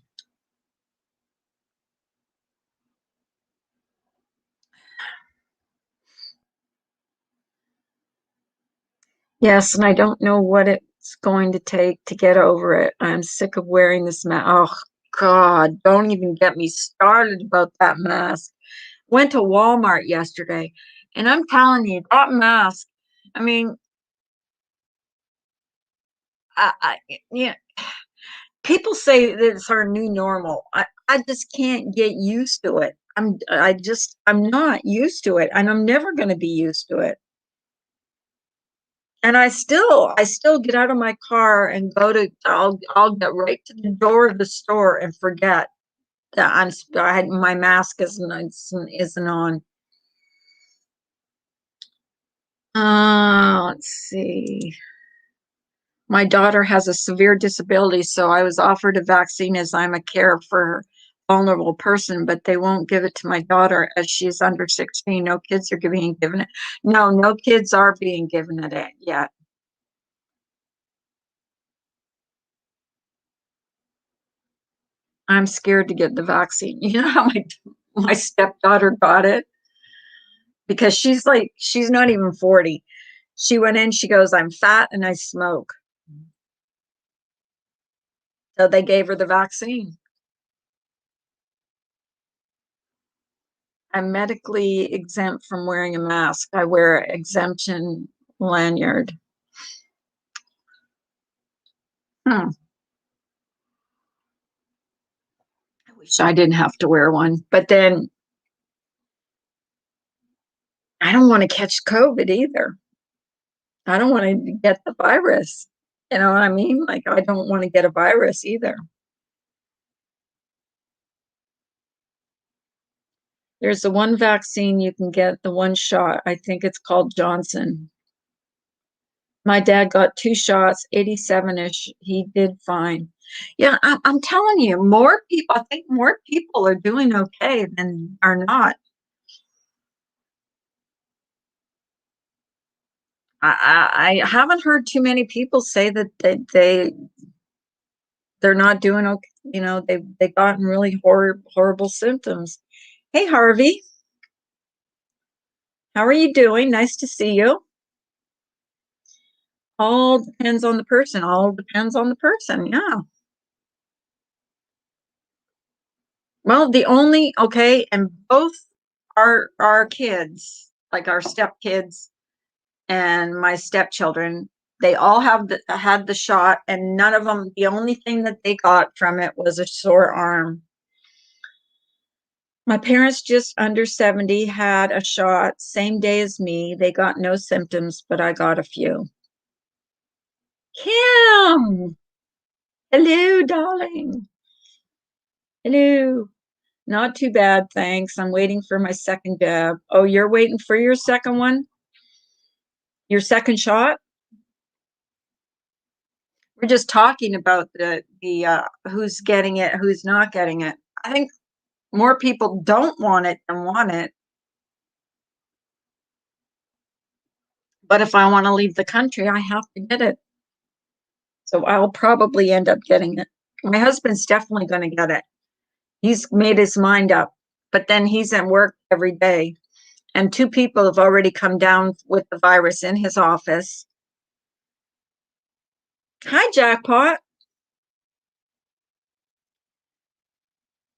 Yes, and I don't know what it's going to take to get over it. I'm sick of wearing this mask. Oh, God, don't even get me started about that mask. Went to Walmart yesterday, and I'm telling you, that mask, I mean, I yeah, people say that it's our new normal. I just can't get used to it. I'm not used to it, and I'm never going to be used to it. And I still get out of my car and I'll get right to the door of the store and forget that my mask isn't on. Let's see. My daughter has a severe disability, so I was offered a vaccine as I'm a care for vulnerable person, but they won't give it to my daughter as she's under 16. No kids are being given it. No, no kids are being given it yet. I'm scared to get the vaccine. You know how my stepdaughter got it? Because she's not even 40. She went in, she goes, I'm fat and I smoke. So they gave her the vaccine. I'm medically exempt from wearing a mask. I wear exemption lanyard. Hmm. I wish I didn't have to wear one. But then I don't want to catch COVID either. I don't want to get the virus. You know what I mean? Like, I don't want to get a virus either. There's the one vaccine you can get, the one shot. I think it's called Johnson. My dad got two shots, 87-ish. He did fine. Yeah, I'm telling you, more people, I think more people are doing okay than are not. I haven't heard too many people say that they're not doing okay. They've gotten really horrible symptoms. Hey, Harvey, how are you doing? Nice to see you. All depends on the person. All depends on the person. Yeah. Well, okay, and both our kids, like our stepkids and my stepchildren, they all had the shot, and none of them. The only thing that they got from it was a sore arm. My parents, just under 70, had a shot same day as me. They got no symptoms, but I got a few. Kim, hello, darling. Hello. Not too bad, thanks. I'm waiting for my second jab. Oh, you're waiting for your second one? Your second shot? We're just talking about the who's getting it, who's not getting it. I think more people don't want it than want it. But if I want to leave the country, I have to get it. So I'll probably end up getting it. My husband's definitely going to get it. He's made his mind up. but then he's at work every day. And 2 people have already come down with the virus in his office. Hi, Jackpot.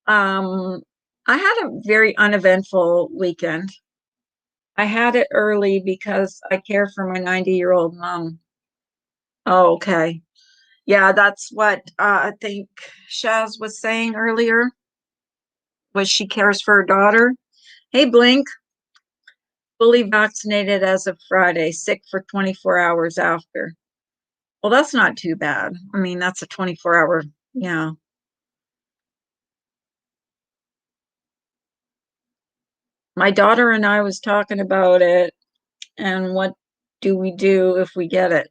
Um, I had a very uneventful weekend. I had it early because I care for my 90-year-old mom. Oh, okay. Yeah, that's what I think Shaz was saying earlier, was she cares for her daughter. Hey, Blink, fully vaccinated as of Friday, sick for 24 hours after. Well, that's not too bad. I mean, that's a 24-hour, yeah. My daughter and I was talking about it and what do we do if we get it?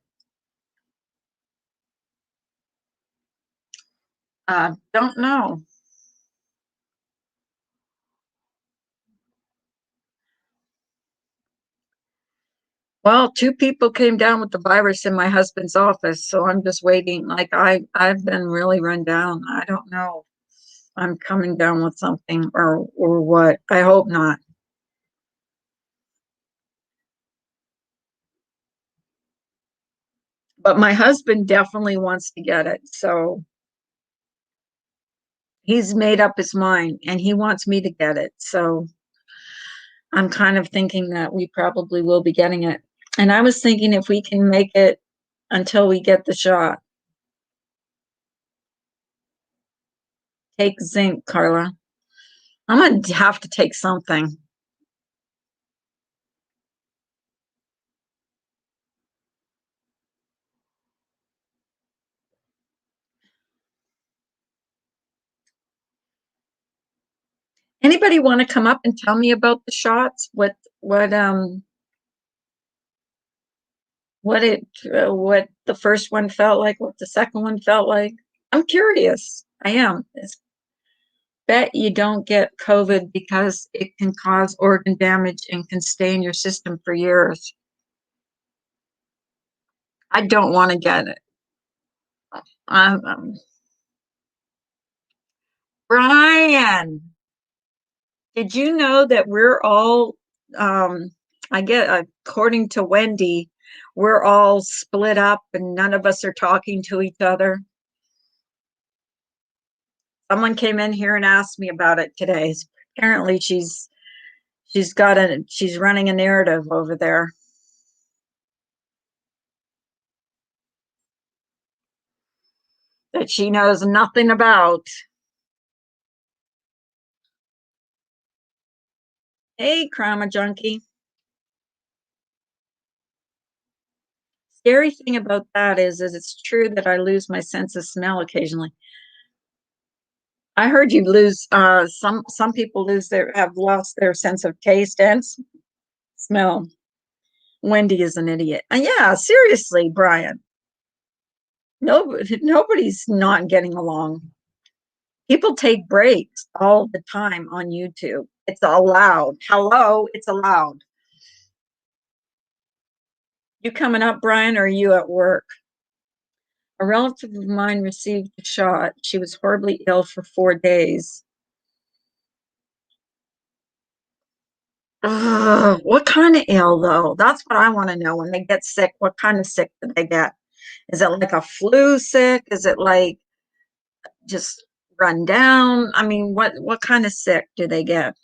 Don't know. Well, 2 people came down with the virus in my husband's office, so I'm just waiting. Like I've been really run down. I don't know. I'm coming down with something or what. I hope not. But my husband definitely wants to get it. So he's made up his mind and he wants me to get it. So I'm kind of thinking that we probably will be getting it. And I was thinking if we can make it until we get the shot. Take zinc, Carla. I'm going to have to take something. Anybody want to come up and tell me about the shots? What the first one felt like, what the second one felt like? I'm curious. I am. It's bet you don't get COVID because it can cause organ damage and can stay in your system for years. I don't want to get it. Um, Brian, did you know that we're all, um, I get, according to Wendy, we're all split up and none of us are talking to each other? Someone came in here and asked me about it today. Apparently she's running a narrative over there that she knows nothing about. Hey, Krama Junkie. Scary thing about that is it's true that I lose my sense of smell occasionally. I heard you lose some people have lost their sense of taste and smell. Wendy is an idiot. Yeah, seriously, Brian. Nobody's not getting along. People take breaks all the time on YouTube. It's allowed. Hello, it's allowed. You coming up, Brian, or are you at work? A relative of mine received a shot. She was horribly ill for 4 days. Ugh, what kind of ill, though? That's what I want to know. When they get sick, what kind of sick do they get? Is it like a flu sick? Is it like just run down? I mean, what kind of sick do they get?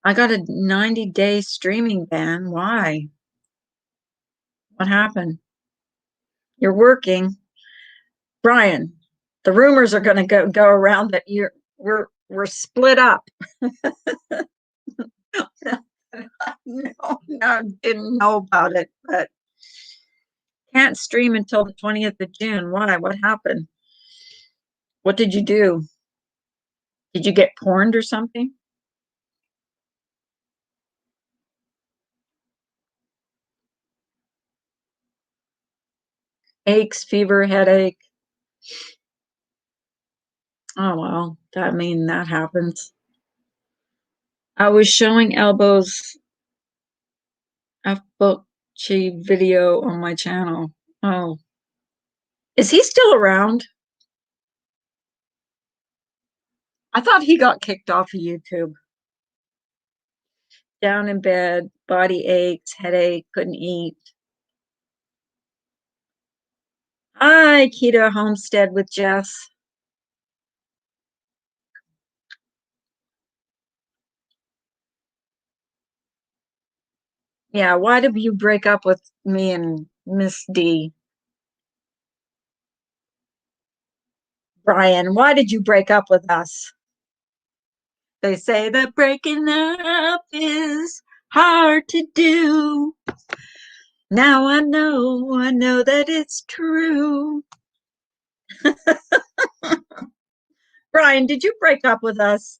I got a 90-day streaming ban. Why? What happened? You're working. Brian, the rumors are going to go around that we're split up. No, didn't know about it, but can't stream until the 20th of June. Why? What happened? What did you do? Did you get porned or something? Aches, fever, headache. Oh well, that happens. I was showing elbows F book chi video on my channel. Oh, is he still around? I thought he got kicked off of YouTube. Down in bed, body aches, headache, couldn't eat. Hi, Keto Homestead with Jess. Yeah, why did you break up with me and Miss D? Brian, why did you break up with us? They say that breaking up is hard to do. Now I know that it's true. Brian, did you break up with us?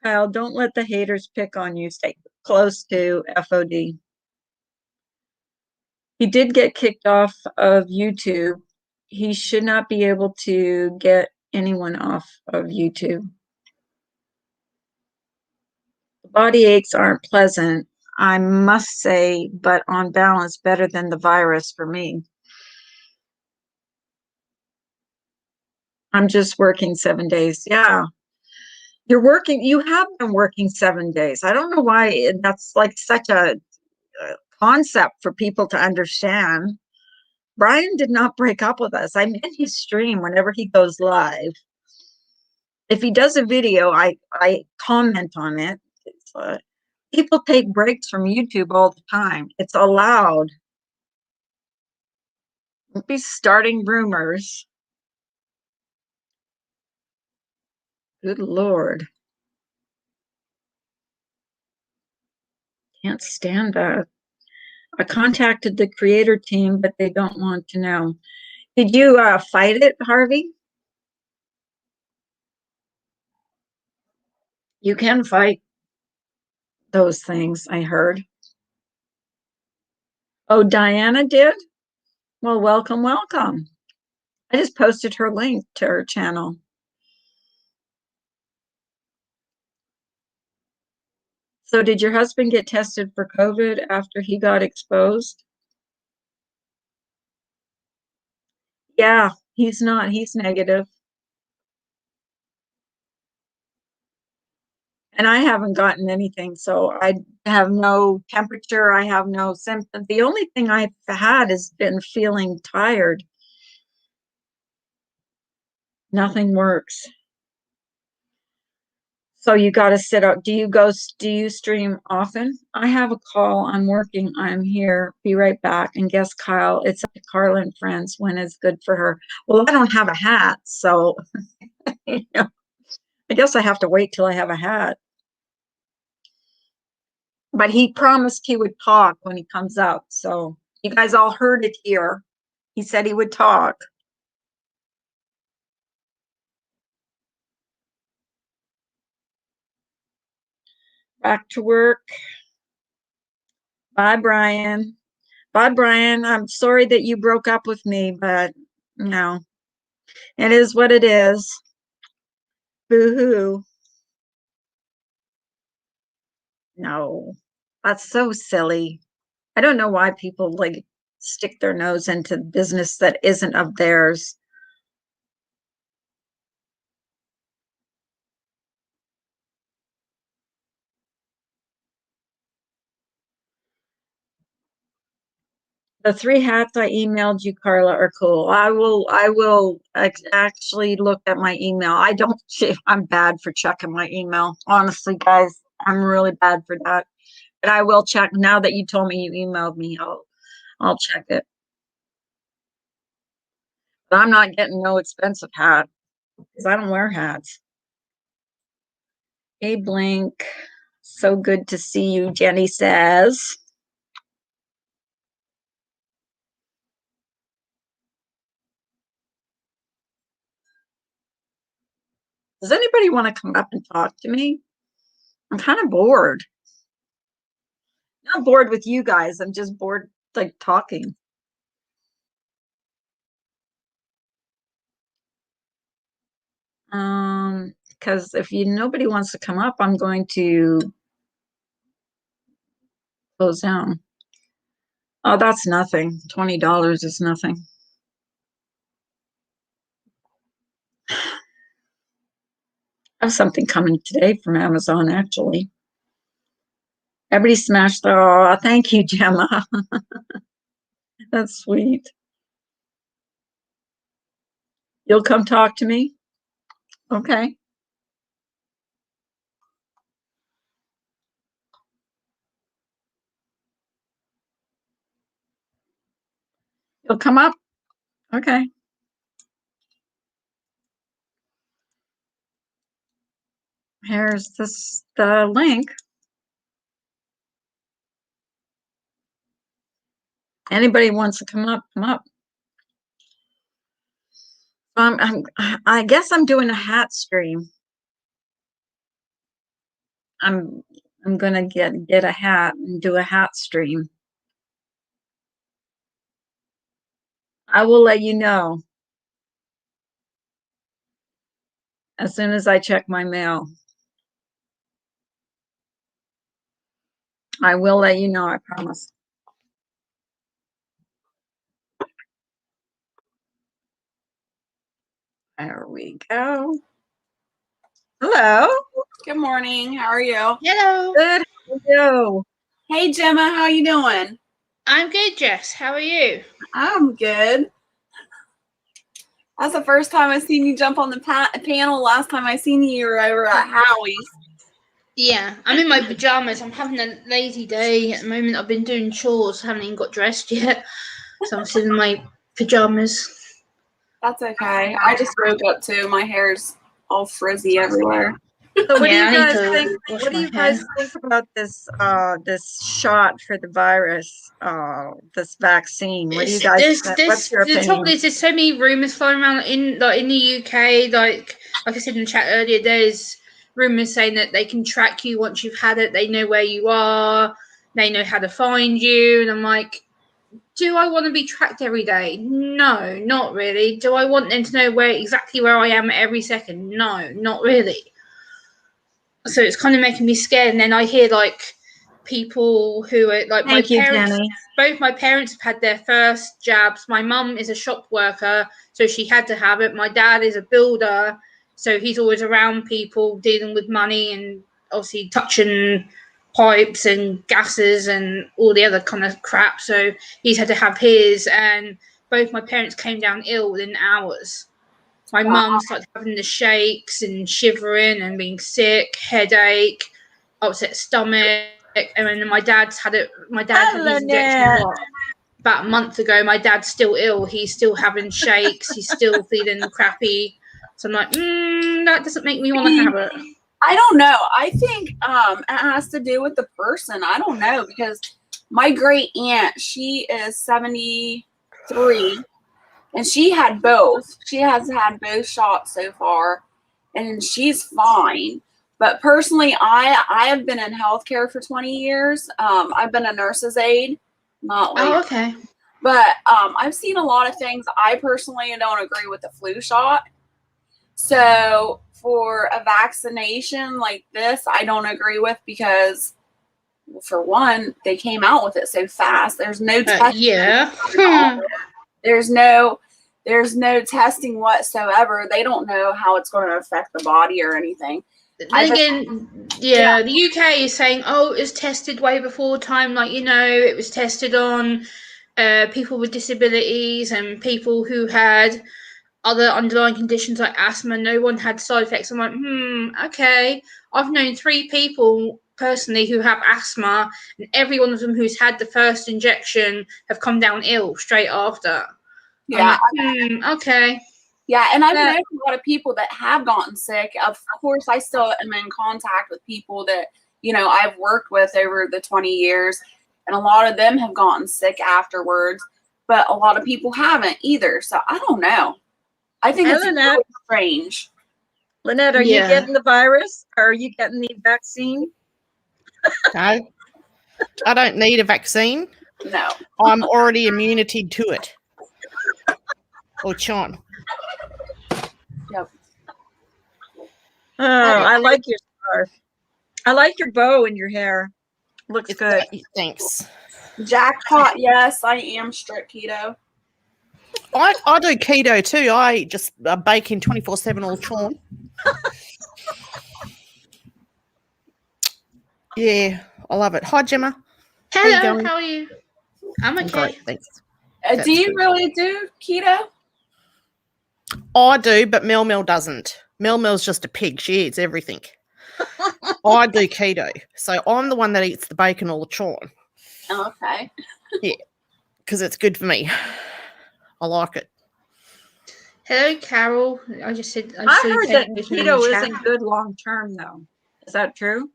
Kyle, don't let the haters pick on you. Stay close to FOD. He did get kicked off of YouTube. He should not be able to get anyone off of YouTube. The body aches aren't pleasant, I must say, but on balance, better than the virus for me. I'm just working 7 days. Yeah. You have been working 7 days. I don't know why that's like such a concept for people to understand. Brian did not break up with us. I'm in his stream whenever he goes live. If he does a video, I comment on it. People take breaks from YouTube all the time. It's allowed. Don't be starting rumors. Good Lord. Can't stand that. I contacted the creator team, but they don't want to know. Did you fight it, Harvey? You can fight those things, I heard. Oh, Diana did? Well, welcome, welcome. I just posted her link to her channel. So did your husband get tested for COVID after he got exposed? Yeah, he's not. He's negative. And I haven't gotten anything. So I have no temperature. I have no symptoms. The only thing I've had has been feeling tired. Nothing works. So you got to sit up. Do you stream often? I have a call. I'm working. I'm here. Be right back. And guess Kyle, it's up to Carla and friends when it's good for her. Well, I don't have a hat. So you know, I guess I have to wait till I have a hat. But he promised he would talk when he comes out. So you guys all heard it here. He said he would talk. Back to work. Bye, Brian. Bye, Brian. I'm sorry that you broke up with me, but no, it is what it is. Boo-hoo. No, that's so silly. I don't know why people like stick their nose into business that isn't of theirs. The three hats I emailed you, Carla, are cool. I will actually look at my email. I don't, I'm bad for checking my email. Honestly, guys, I'm really bad for that. But I will check now that you told me you emailed me. I'll check it. But I'm not getting no expensive hat because I don't wear hats. Hey, Blink. So good to see you, Jenny says. Does anybody want to come up and talk to me? I'm kind of bored. Not bored with you guys. I'm just bored like talking. Because if nobody wants to come up, I'm going to close down. Oh, that's nothing. $20 is nothing. I have something coming today from Amazon, actually. Everybody smashed. Oh, thank you, Gemma. That's sweet. You'll come talk to me? Okay. You'll come up? Okay. Here's the link. Anybody wants to come up, come up. I guess I'm doing a hat stream. I'm gonna get a hat and do a hat stream. I will let you know as soon as I check my mail. I will let you know, I promise. There we go. Hello. Good morning. How are you? Hello. Good. How are you? Hey, Gemma. How you doing? I'm good, Jess. How are you? I'm good. That's the first time I've seen you jump on the panel. Last time I seen you were over at Howie's. Yeah, I'm in my pajamas. I'm having a lazy day at the moment. I've been doing chores. Haven't even got dressed yet. So I'm sitting in my pajamas. That's okay. I just woke up too. My hair's all frizzy everywhere. So what Yeah, do you I need guys to think? wash What do my you guys hair. think about this shot for the virus? This vaccine. What do you guys think? What's your The trouble opinion? is, there's so many rumors flying around in the UK. Like I said in the chat earlier, there's rumors saying that they can track you once you've had it. They know where you are. They know how to find you. And I'm like, do I want to be tracked every day? No, not really. Do I want them to know exactly where I am every second? No, not really. So it's kind of making me scared. And then I hear like people who are like my Thank you, parents. Jenny. Both my parents have had their first jabs. My mum is a shop worker, so she had to have it. My dad is a builder, so he's always around people dealing with money and obviously touching pipes and gases and all the other kind of crap. So he's had to have his, and both my parents came down ill within hours. My mum started having the shakes and shivering and being sick, headache, upset stomach, and then my dad's had it. My dad had his injection about a month ago. My dad's still ill. He's still having shakes. He's still feeling crappy. So I'm like, that doesn't make me want to have it. I don't know. I think it has to do with the person. I don't know, because my great aunt, she is 73, and she had both. She has had both shots so far, and she's fine. But personally, I have been in healthcare for 20 years. I've been a nurse's aide, not like. Oh, okay. But I've seen a lot of things. I personally don't agree with the flu shot. So for a vaccination like this, I don't agree with, because, for one, they came out with it so fast. There's no testing. Yeah. There's no testing whatsoever. They don't know how it's going to affect the body or anything. Then again, yeah, the UK is saying, oh, it was tested way before time. Like, it was tested on people with disabilities and people who had other underlying conditions like asthma. No one had side effects. I'm like, okay. I've known 3 people personally who have asthma, and every one of them who's had the first injection have come down ill straight after. Yeah. I'm like, okay. Yeah, and I've known a lot of people that have gotten sick. Of course, I still am in contact with people that, I've worked with over the 20 years, and a lot of them have gotten sick afterwards, but a lot of people haven't either. So I don't know. I think it's really strange. Lynette, are you getting the virus? Or are you getting the vaccine? No, I don't need a vaccine. No. I'm already immunity to it. Or Sean. Yep. Oh, I like your scarf. I like your bow in your hair. Looks good. Thanks. Jackpot, yes, I am strict keto. I do keto too. I eat just bacon 24/7 all Sean. Yeah, I love it. Hi, Gemma. How you Hello, going? how are you? I'm I'm okay. great, thanks. Do That's you good. really do keto? I do, but Mel doesn't. Mel's just a pig. She eats everything. I do keto, so I'm the one that eats the bacon all the time. Okay. Yeah, because it's good for me. I like it. Hello, Carol. I just said I I saw you heard put that anything in the keto chat. isn't good long term, though. Is that true?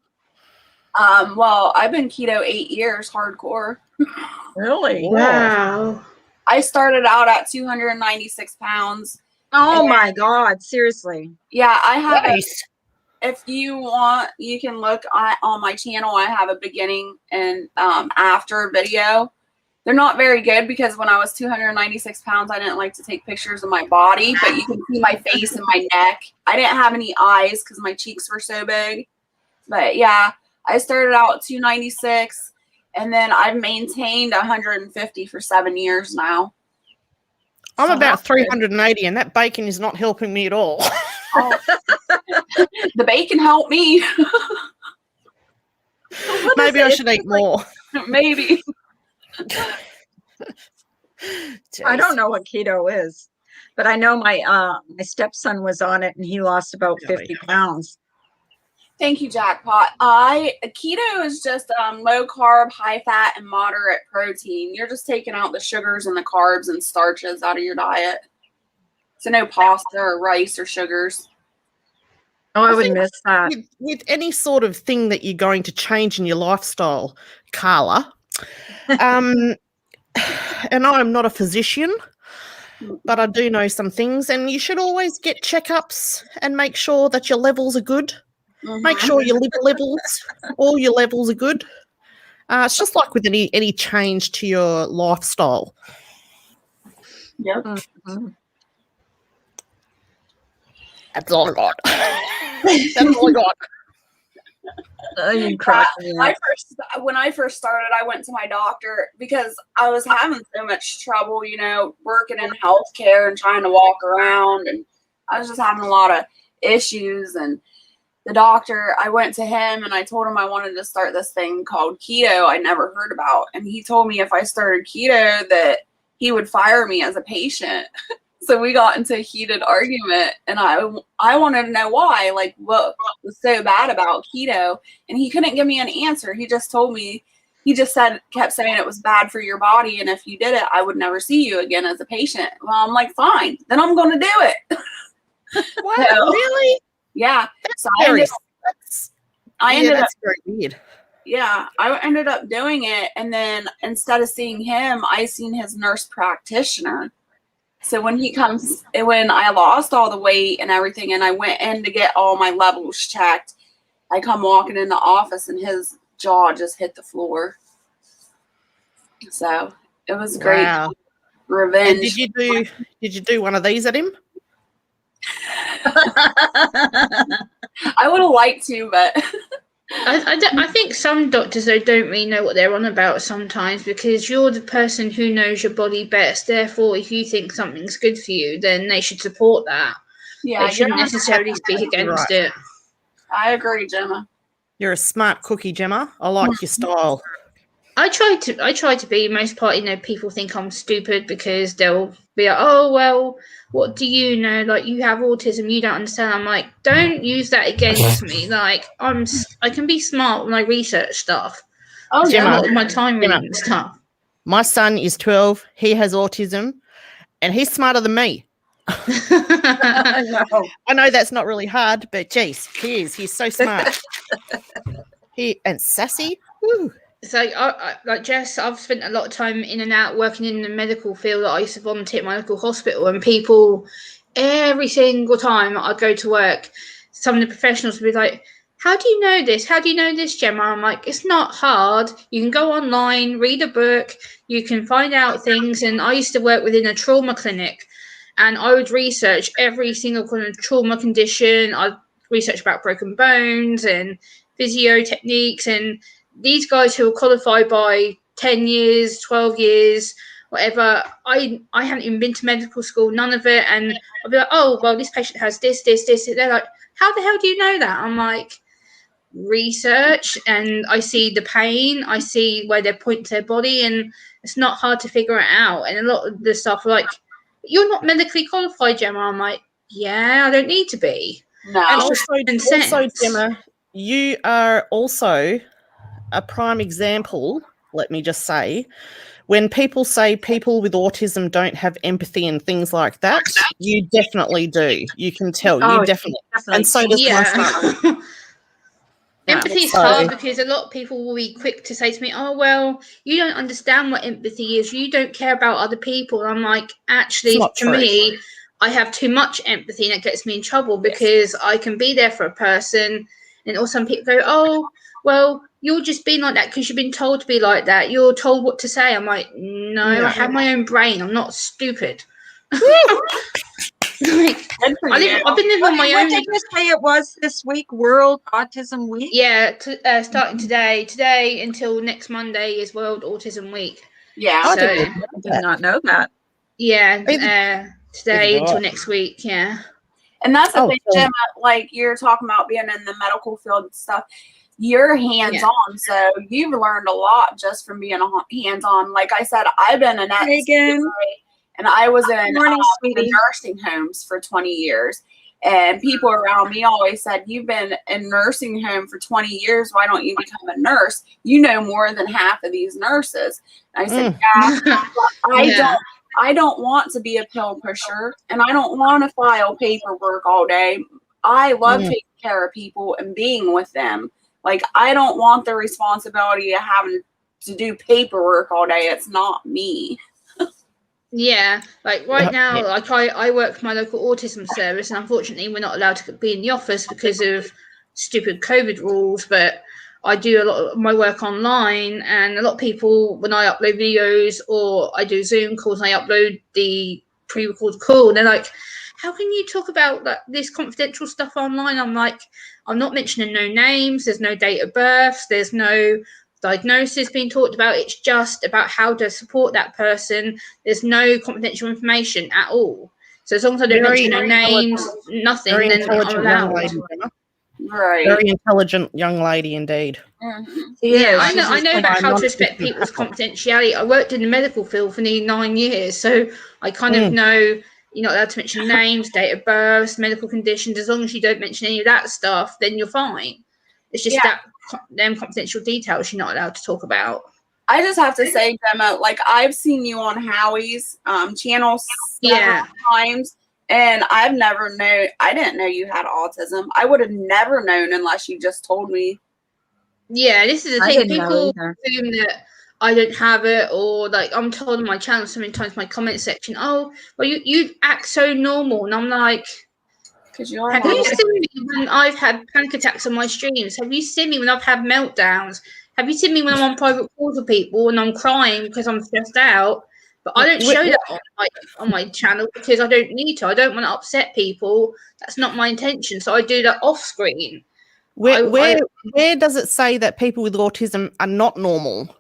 Well, I've been keto 8 years, hardcore. Really? Wow. I started out at 296 pounds. Oh And- my God! Seriously. Yeah, I have a, Nice. if you want, you can look on my channel. I have a beginning and after video. They're not very good because when I was 296 pounds, I didn't like to take pictures of my body, but you can see my face and my neck. I didn't have any eyes because my cheeks were so big. But yeah, I started out 296 and then I've maintained 150 for 7 years now. I'm So about that's good. 380, and that bacon is not helping me at all. Oh, the bacon helped me. What Maybe is I it? should eat more. Maybe. I don't Jeez. know what keto is, but I know my stepson was on it and he lost about Really? 50 pounds. Thank you, Jackpot. Keto is just low carb, high fat, and moderate protein. You're just taking out the sugars and the carbs and starches out of your diet. So no pasta or rice or sugars. Oh, I I would think miss that. with any sort of thing that you're going to change in your lifestyle, Carla, and I'm not a physician, but I do know some things, and you should always get checkups and make sure that your levels are good. Make sure your liver levels, all your levels are good. It's just like with any change to your lifestyle. Yep. Mhm. That's all I got. That's all I got. You crack me up. When I first started, I went to my doctor because I was having so much trouble, working in healthcare and trying to walk around, and I was just having a lot of issues. And the doctor, I went to him and I told him I wanted to start this thing called keto I never heard about, and he told me if I started keto that he would fire me as a patient. So we got into a heated argument, and I wanted to know why, like what was so bad about keto, and he couldn't give me an answer. He just told me, kept saying it was bad for your body, and if you did it, I would never see you again as a patient. Well, I'm like, fine, then I'm going to do it. What? So, Really? yeah. So I Very, ended up that's very weird. yeah, I ended up doing it, and then instead of seeing him, I seen his nurse practitioner. So when I lost all the weight and everything, and I went in to get all my levels checked, I come walking in the office and his jaw just hit the floor. So it was great Wow. revenge. And did you do one of these at him? I would have liked to, but I think some doctors though don't really know what they're on about sometimes, because you're the person who knows your body best. Therefore, if you think something's good for you, then they should support that. yeah, They shouldn't necessarily speak against it. I agree, Gemma. You're a smart cookie, Gemma. I like your style. I try to be. Most part, people think I'm stupid because they'll be like, "Oh well, what do you know? Like, you have autism, you don't understand." I'm like, don't use that against me. Like, I can be smart when I research stuff. Oh, I spend a Gemma, lot of my time Gemma. reading stuff. My son is 12. He has autism, and he's smarter than me. I know. I know that's not really hard, but geez, he is. He's so smart. And sassy. Woo. So, like Jess, I've spent a lot of time in and out working in the medical field. I used to volunteer at my local hospital, and people, every single time I go to work, some of the professionals would be like, "How do you know this? How do you know this, Gemma?" I'm like, "It's not hard. You can go online, read a book, you can find out things." And I used to work within a trauma clinic, and I would research every single kind of trauma condition. I'd research about broken bones and physio techniques, and these guys who are qualified by 10 years, 12 years, whatever, I hadn't even been to medical school, none of it. And I'd be like, "Oh, well, this patient has this. They're like, how the hell do you know that? I'm like, research, and I see the pain, I see where they point to their body, and it's not hard to figure it out. And a lot of the stuff like, you're not medically qualified, Gemma. I'm like, yeah, I don't need to be. No. And It's also, just common sense. Gemma, you are also a prime example, let me just say, when people say people with autism don't have empathy and things like that, you definitely do. You can tell. Oh, You definitely. definitely. And so does my son. Yeah. Empathy is So- hard because a lot of people will be quick to say to me, oh, well, you don't understand what empathy is. You don't care about other people. And I'm like, actually, not for true. me, I have too much empathy and it gets me in trouble because I can be there for a person. And also some people go, oh, well, you're just being like that because you've been told to be like that. You're told what to say. I'm like, no, I have my own brain. I'm not stupid. Like, Good for I've you. been living on my What own. did you say it was this week? World Autism Week? Yeah, starting today until next Monday is World Autism Week. Yeah. I So didn't know I did not know that. yeah, today Either until I. next week. Yeah, And that's the Oh, thing, cool. Gemma, like you're talking about being in the medical field and stuff. You're hands-on, so you've learned a lot just from being hands-on. Like I said, I've been an Megan. and I was in Morning, the sweetie. nursing homes for 20 years. And people around me always said, you've been in nursing home for 20 years. Why don't you become a nurse? You know more than half of these nurses. And I said, yeah, I don't want to be a pill pusher, and I don't want to file paperwork all day. I love taking care of people and being with them. Like, I don't want the responsibility of having to do paperwork all day. It's not me. yeah. Like right now, like I work for my local autism service, and unfortunately, we're not allowed to be in the office because of stupid COVID rules. But I do a lot of my work online, and a lot of people, when I upload videos or I do Zoom calls, and I upload the pre-recorded call, they're like, how can you talk about like this confidential stuff online? I'm like, I'm not mentioning no names, there's no date of births, there's no diagnosis being talked about. It's just about how to support that person. There's no confidential information at all. So as long as I don't mention no names, nothing, Very then I'm intelligent young allowed. lady, Gemma. Right. Very intelligent young lady indeed. Mhm. Yeah, I know just how to not respect thinking people's about confidentiality. I worked in the medical field for nearly 9 years, so I kind of know you're not allowed to mention names, date of birth, medical conditions. As long as you don't mention any of that stuff, then you're fine. It's just that them confidential details you're not allowed to talk about. I just have to say, Gemma, like I've seen you on Howie's channel several times, and I didn't know you had autism. I would have never known unless you just told me. Yeah, this is the I thing. didn't know People either. assume that I don't have it, or like I'm told on my channel so many times, my comment section, oh, well, you act so normal. And I'm like, Because you're have you seen me when I've had panic attacks on my streams? Have you seen me when I've had meltdowns? Have you seen me when I'm on private calls with people and I'm crying because I'm stressed out? But I don't show that on my channel because I don't need to. I don't want to upset people. That's not my intention. So I do that off screen. Where does it say that people with autism are not normal?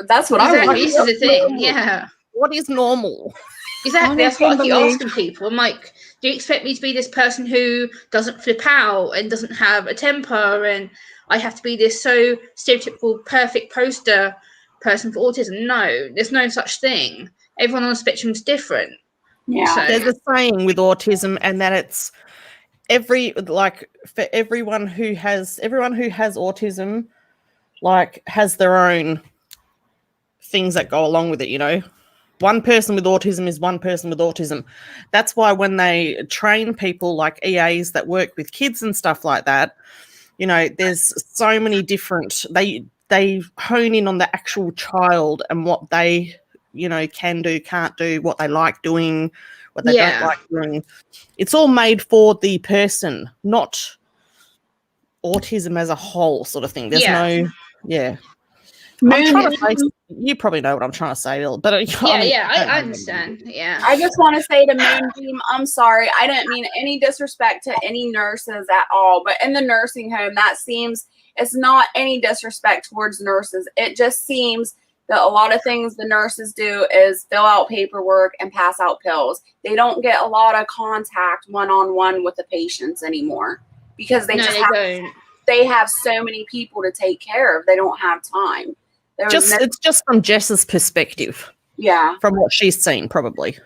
That's what I exactly. want. This is the thing. Yeah. What is normal? Exactly. That's what I keep asking people. I'm like, do you expect me to be this person who doesn't flip out and doesn't have a temper, and I have to be this so stereotypical perfect poster person for autism? No, there's no such thing. Everyone on the spectrum is different. Yeah. So, There's a saying with autism, and that it's for everyone who has autism, like has their own things that go along with it, you know. One person with autism is one person with autism. That's why when they train people like EAs that work with kids and stuff like that, you know, there's so many different, they hone in on the actual child and what they, you know, can do, can't do, what they like doing, what they don't like doing. It's all made for the person, not autism as a whole sort of thing. There's I'm trying to say, you probably know what I'm trying to say, but I understand. Yeah. I just want to say to Moonbeam, I'm sorry. I didn't mean any disrespect to any nurses at all, but in the nursing home, it's not any disrespect towards nurses. It just seems that a lot of things the nurses do is fill out paperwork and pass out pills. They don't get a lot of contact one-on-one with the patients anymore. because they No, just they don't. they have so many people to take care of. They don't have time. It's just from Jess's perspective, yeah. from what she's seen, probably.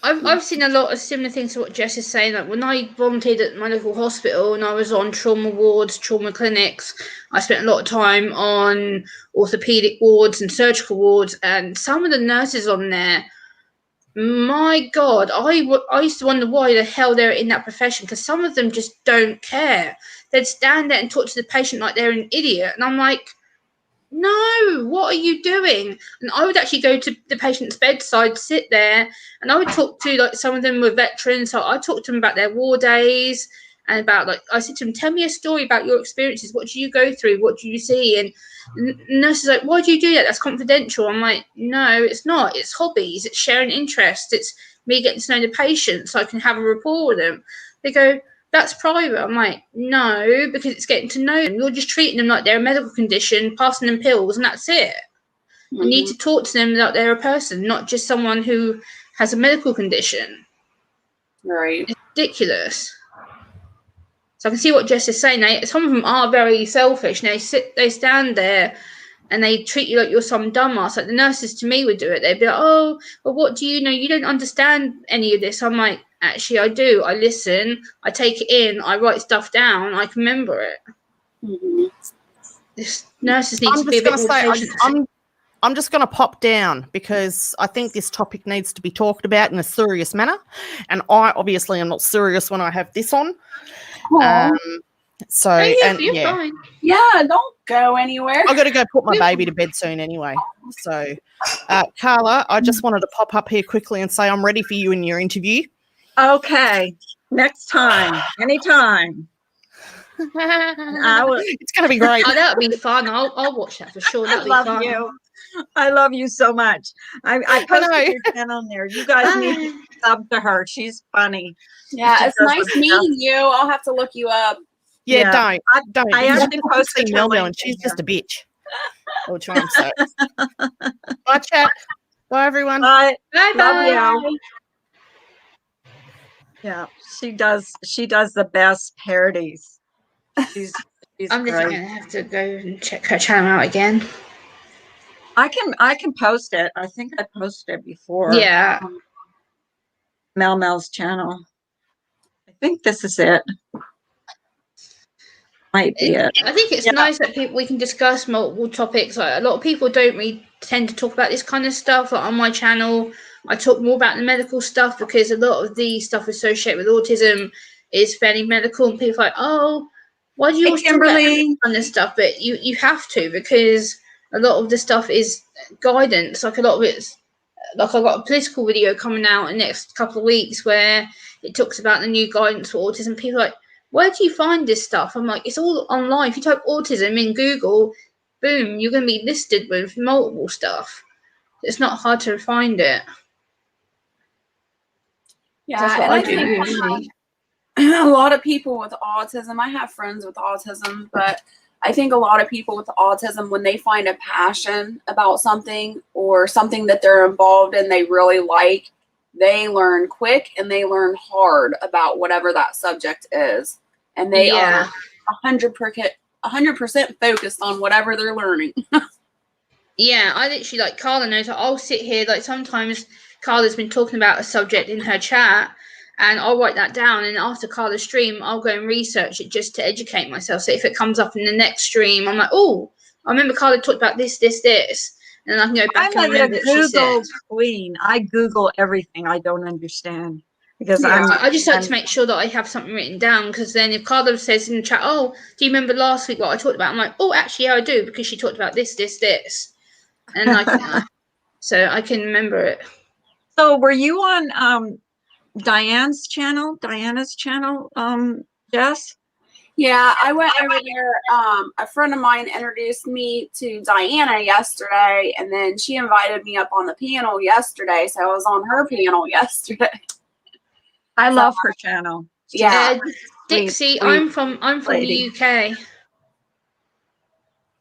I've seen a lot of similar things to what Jess is saying. Like when I volunteered at my local hospital and I was on trauma wards, trauma clinics, I spent a lot of time on orthopedic wards and surgical wards, and some of the nurses on there, my God, I used to wonder why the hell they're in that profession, because some of them just don't care. They'd stand there and talk to the patient like they're an idiot, and I'm like, no, what are you doing? And I would actually go to the patient's bedside, sit there, and I would talk to, like, some of them were veterans, so I talked to them about their war days and about, like, I said to them, tell me a story about your experiences. What do you go through? What do you see? And the nurse is like, why do you do that? That's confidential. I'm like, no, it's not. It's hobbies. It's sharing interests. It's me getting to know the patient so I can have a rapport with them. They go, that's private. I'm like, no, because it's getting to know them. You're just treating them like they're a medical condition, passing them pills, and that's it. You need to talk to them like they're a person, not just someone who has a medical condition. Right. It's ridiculous. So I can see what Jess is saying. Some of them are very selfish. And they stand there and they treat you like you're some dumbass. Like the nurses to me would do it. They'd be like, oh, well, what do you know? You don't understand any of this. I'm like, actually, I do. I listen. I take it in. I write stuff down. I can remember it. Mm-hmm. This nurses need to be a bit more patient. I'm just going to pop down because I think this topic needs to be talked about in a serious manner. And I obviously am not serious when I have this on. So, you're fine. Yeah, don't go anywhere. I've got to go put my baby to bed soon anyway. So, Carla, I just wanted to pop up here quickly and say I'm ready for you in your interview. Okay. Next time. Anytime. It's going to be great. Oh, that'll be fun. I'll watch that for sure. That'll be fun. I love you. I love you so much. I posted your channel on there. You guys need to sub to her. She's funny. Yeah, it's nice meeting you. I'll have to look you up. Yeah, don't. I actually posted her Melville, link and she's in just a bitch. I'll try and say. Bye, chat. Bye, everyone. Bye. Bye. Love you. Yeah, she does the best parodies. She's I'm just great. gonna have to go and check her channel out again. I can post it. I think I posted it before. Yeah. Mel's channel. I think this is it. Might be it. I think it's nice that we can discuss multiple topics. Like a lot of people don't really tend to talk about this kind of stuff. Like on my channel, I talk more about the medical stuff because a lot of the stuff associated with autism is fairly medical, and people are like, oh, why do you always talk about this kind of stuff? But you have to, because a lot of the stuff is guidance. Like a lot of it's like I've got a political video coming out in the next couple of weeks where it talks about the new guidance for autism. People are like, where do you find this stuff? I'm like, it's all online. If you type autism in Google, boom, you're going to be listed with multiple stuff. It's not hard to find it. Yeah, that's what and I I do think usually. A lot of people with autism, I have friends with autism, but I think a lot of people with autism, when they find a passion about something or something that they're involved in, they really like, they learn quick and they learn hard about whatever that subject is. And they are 100% focused on whatever they're learning. Yeah, I literally, like, Carla knows, I'll sit here, like, sometimes Carla's been talking about a subject in her chat, and I'll write that down, and after Carla's stream, I'll go and research it just to educate myself. So if it comes up in the next stream, I'm like, oh, I remember Carla talked about this, and then I can go back and remember what she said. Google queen. I Google everything I don't understand because I just like to make sure that I have something written down, because then if Carla says in the chat, oh, do you remember last week what I talked about? I'm like, oh, actually, yeah, I do, because she talked about this, and I can, so I can remember it. So were you on Diana's channel, Jess? Yeah, I went over there. A friend of mine introduced me to Diana yesterday, and then she invited me up on the panel yesterday. So I was on her panel yesterday. I love her channel. Yeah, Dixie, sweet I'm from the UK.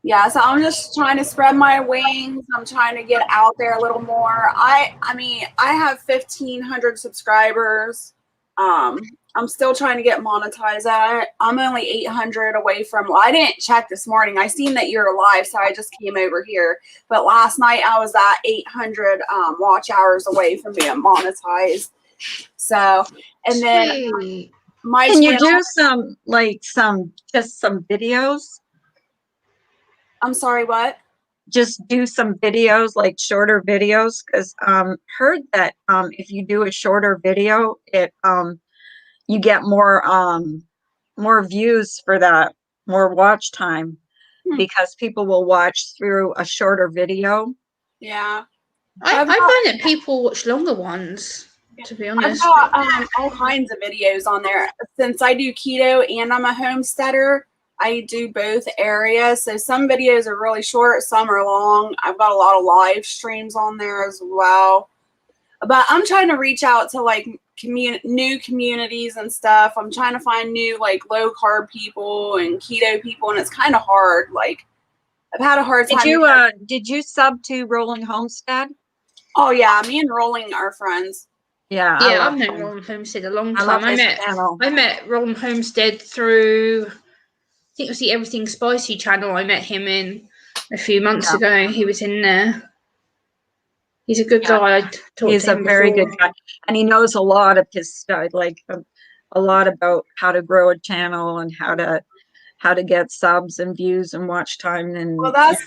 Yeah, so I'm just trying to spread my wings. I'm trying to get out there a little more. I mean, I have 1,500 subscribers. I'm still trying to get monetized at it. I'm only 800 away from, well, I didn't check this morning. I seen that you're live, so I just came over here. But last night I was at 800 watch hours away from being monetized. So, and then Sweet. my Can you channel, do some videos? I'm sorry, what? Just do some videos, like shorter videos, because heard that if you do a shorter video, it you get more views for that, more watch time, because people will watch through a shorter video. Yeah. I find that people watch longer ones, to be honest. I've got all kinds of videos on there. Since I do keto and I'm a homesteader, I do both areas. So some videos are really short, some are long. I've got a lot of live streams on there as well. But I'm trying to reach out to like new communities and stuff. I'm trying to find new like low carb people and keto people, and it's kind of hard. Like I've had a hard time. Did you sub to Rolling Homestead? Oh yeah, me and Rolling are friends. Yeah, I've known Roland Homestead a long time. I met Roland Homestead through, I think it was the Everything Spicy channel. I met him in a few months ago. He was in there. He's a good guy. He's a very good guy, and he knows a lot of his stuff, like a lot about how to grow a channel and how to get subs and views and watch time and all that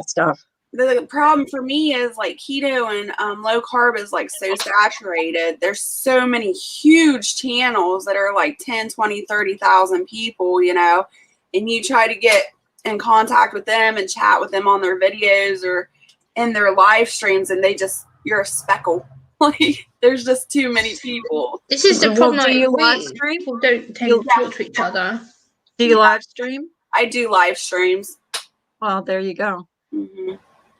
stuff. The problem for me is like keto and low carb is like so saturated. There's so many huge channels that are like 10, 20, 30,000 people, you know, and you try to get in contact with them and chat with them on their videos or in their live streams, and you're a speckle. Like there's just too many people. This is the problem. Do you live stream? People don't tend to talk to each other. Do you live stream? I do live streams. Well, there you go. Mm-hmm.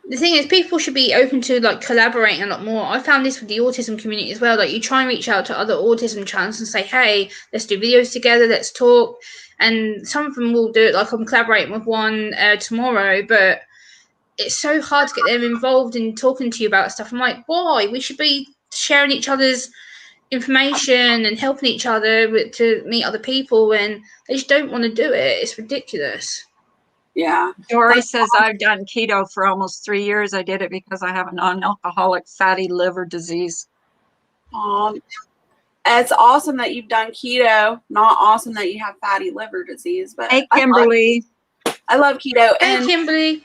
The thing is, people should be open to like collaborating a lot more. I found this with the autism community as well. Like you try and reach out to other autism channels and say, hey, let's do videos together, let's talk. And some of them will do it. Like I'm collaborating with one tomorrow, but it's so hard to get them involved in talking to you about stuff. I'm like, why? We should be sharing each other's information and helping each other to meet other people, and they just don't want to do it. It's ridiculous. Yeah. Dory says I've done keto for almost 3 years. I did it because I have a non-alcoholic fatty liver disease. It's awesome that you've done keto. Not awesome that you have fatty liver disease. But hey, Kimberly. I love keto. Hey, Kimberly.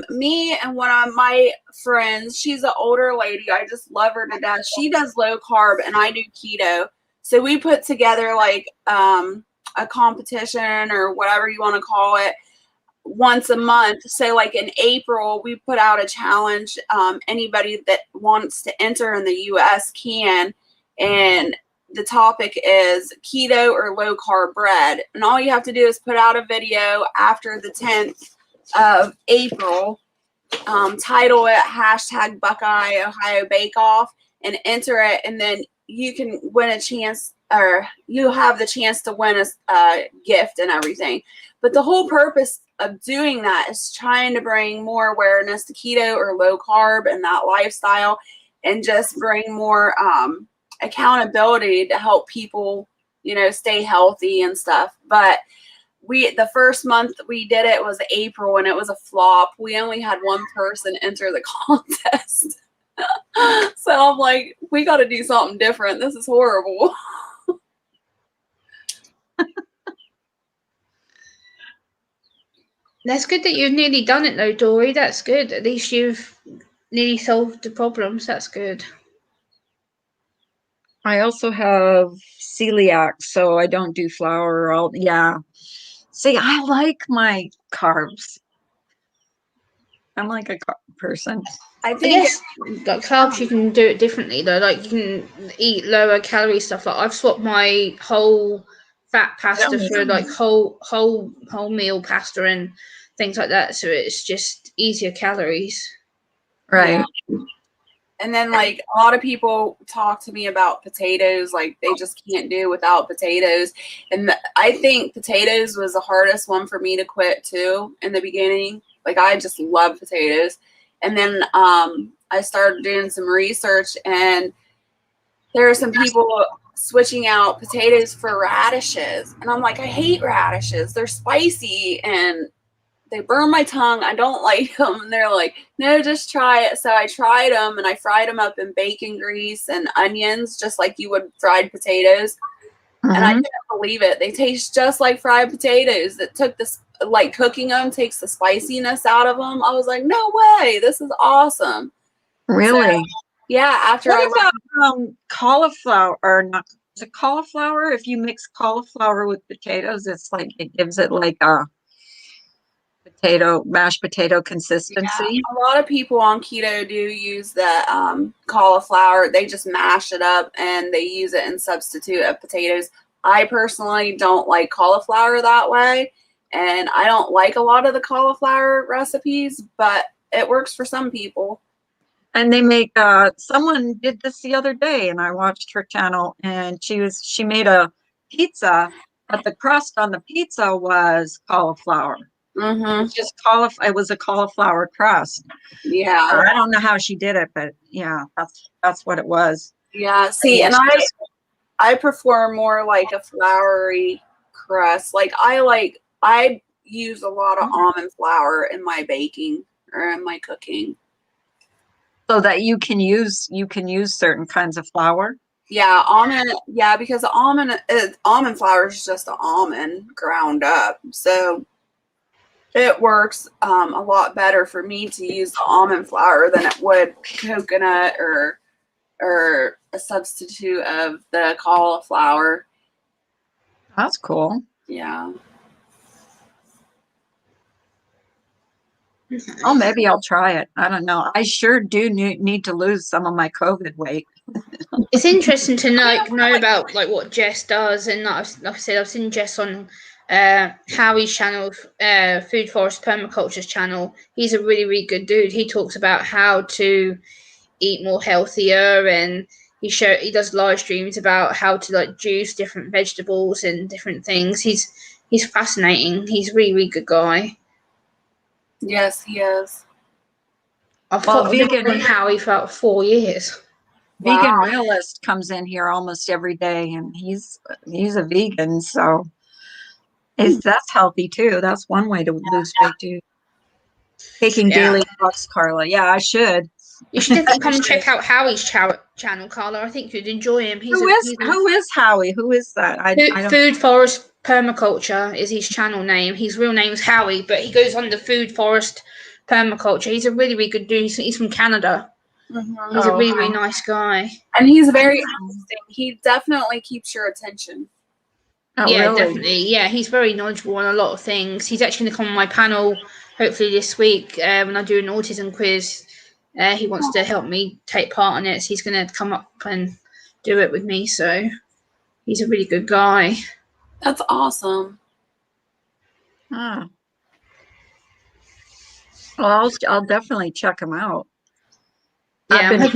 Me and one of my friends, she's an older lady. I just love her to death. She does low carb and I do keto. So we put together like a competition or whatever you want to call it once a month. So like in April, we put out a challenge. Anybody that wants to enter in the US can. And the topic is keto or low carb bread. And all you have to do is put out a video after the 10th of April, title it # Buckeye Ohio Bake Off and enter it, and then you can win a chance, or you have the chance to win a gift and everything. But the whole purpose of doing that is trying to bring more awareness to keto or low carb and that lifestyle, and just bring more accountability to help people, you know, stay healthy and stuff. But the first month we did it was April, and it was a flop. We only had one person enter the contest. So I'm like, we got to do something different. This is horrible. That's good that you've nearly done it though, Dory. That's good. At least you've nearly solved the problems. That's good. I also have celiac, so I don't do flour. See, I like my carbs. I'm like a carb person. I think like carbs, you can do it differently though. Like you can eat lower calorie stuff. Like I've swapped my whole fat pasta for like whole meal pasta and things like that. So it's just easier calories. Right. Yeah. And then like a lot of people talk to me about potatoes, like they just can't do without potatoes. And I think potatoes was the hardest one for me to quit too in the beginning. Like I just love potatoes. And then I started doing some research, and there are some people switching out potatoes for radishes. And I'm like, I hate radishes. They're spicy and they burn my tongue. I don't like them. And they're like, no, just try it. So I tried them and I fried them up in bacon grease and onions, just like you would fried potatoes. And I couldn't believe it. They taste just like fried potatoes. It took this, like cooking them takes the spiciness out of them. I was like, no way. This is awesome. Really? So, yeah. After What about cauliflower or not? Is it cauliflower? If you mix cauliflower with potatoes, it's like it gives it like a mashed potato consistency. Yeah, a lot of people on keto do use the cauliflower. They just mash it up and they use it in substitute of potatoes. I personally don't like cauliflower that way, and I don't like a lot of the cauliflower recipes, but it works for some people. And they make someone did this the other day, and I watched her channel, and she made a pizza, but the crust on the pizza was cauliflower. Mm-hmm. It's just it was a cauliflower crust. Yeah. I don't know how she did it, but yeah, that's what it was. Yeah. See, and I prefer more like a floury crust. Like I use a lot of almond flour in my baking or in my cooking. So that you can use certain kinds of flour. Yeah, almond. Yeah, because almond flour is just an almond ground up, so it works a lot better for me to use the almond flour than it would coconut or a substitute of the cauliflower. That's cool. Yeah. Oh, maybe I'll try it. I don't know. I sure do need to lose some of my COVID weight. It's interesting to know about like what Jess does, and like I said, I've seen Jess on Howie's channel, Food Forest Permaculture's channel. He's a really, really good dude. He talks about how to eat more healthier, and he does live streams about how to like juice different vegetables and different things. He's fascinating. He's a really, really good guy. Yes, he is. I've followed Howie for about 4 years. Vegan Realist comes in here almost every day, and he's a vegan, so that's healthy too. That's one way to lose weight too. Taking daily walks, Carla. Yeah, I should. You should definitely come and check out Howie's channel, Carla. I think you'd enjoy him. Who is Howie? Who is that? I don't. Food Forest Permaculture is his channel name. His real name's Howie, but he goes under Food Forest Permaculture. He's a really, really good dude. He's from Canada. Mm-hmm. He's a really, really nice guy. And he's very interesting. He definitely keeps your attention. Oh, yeah, really? Definitely. Yeah, he's very knowledgeable on a lot of things. He's actually going to come on my panel hopefully this week when I do an autism quiz. He wants to help me take part in it. So he's going to come up and do it with me. So he's a really good guy. That's awesome. Ah. Well, I'll definitely check him out. Yeah, I've been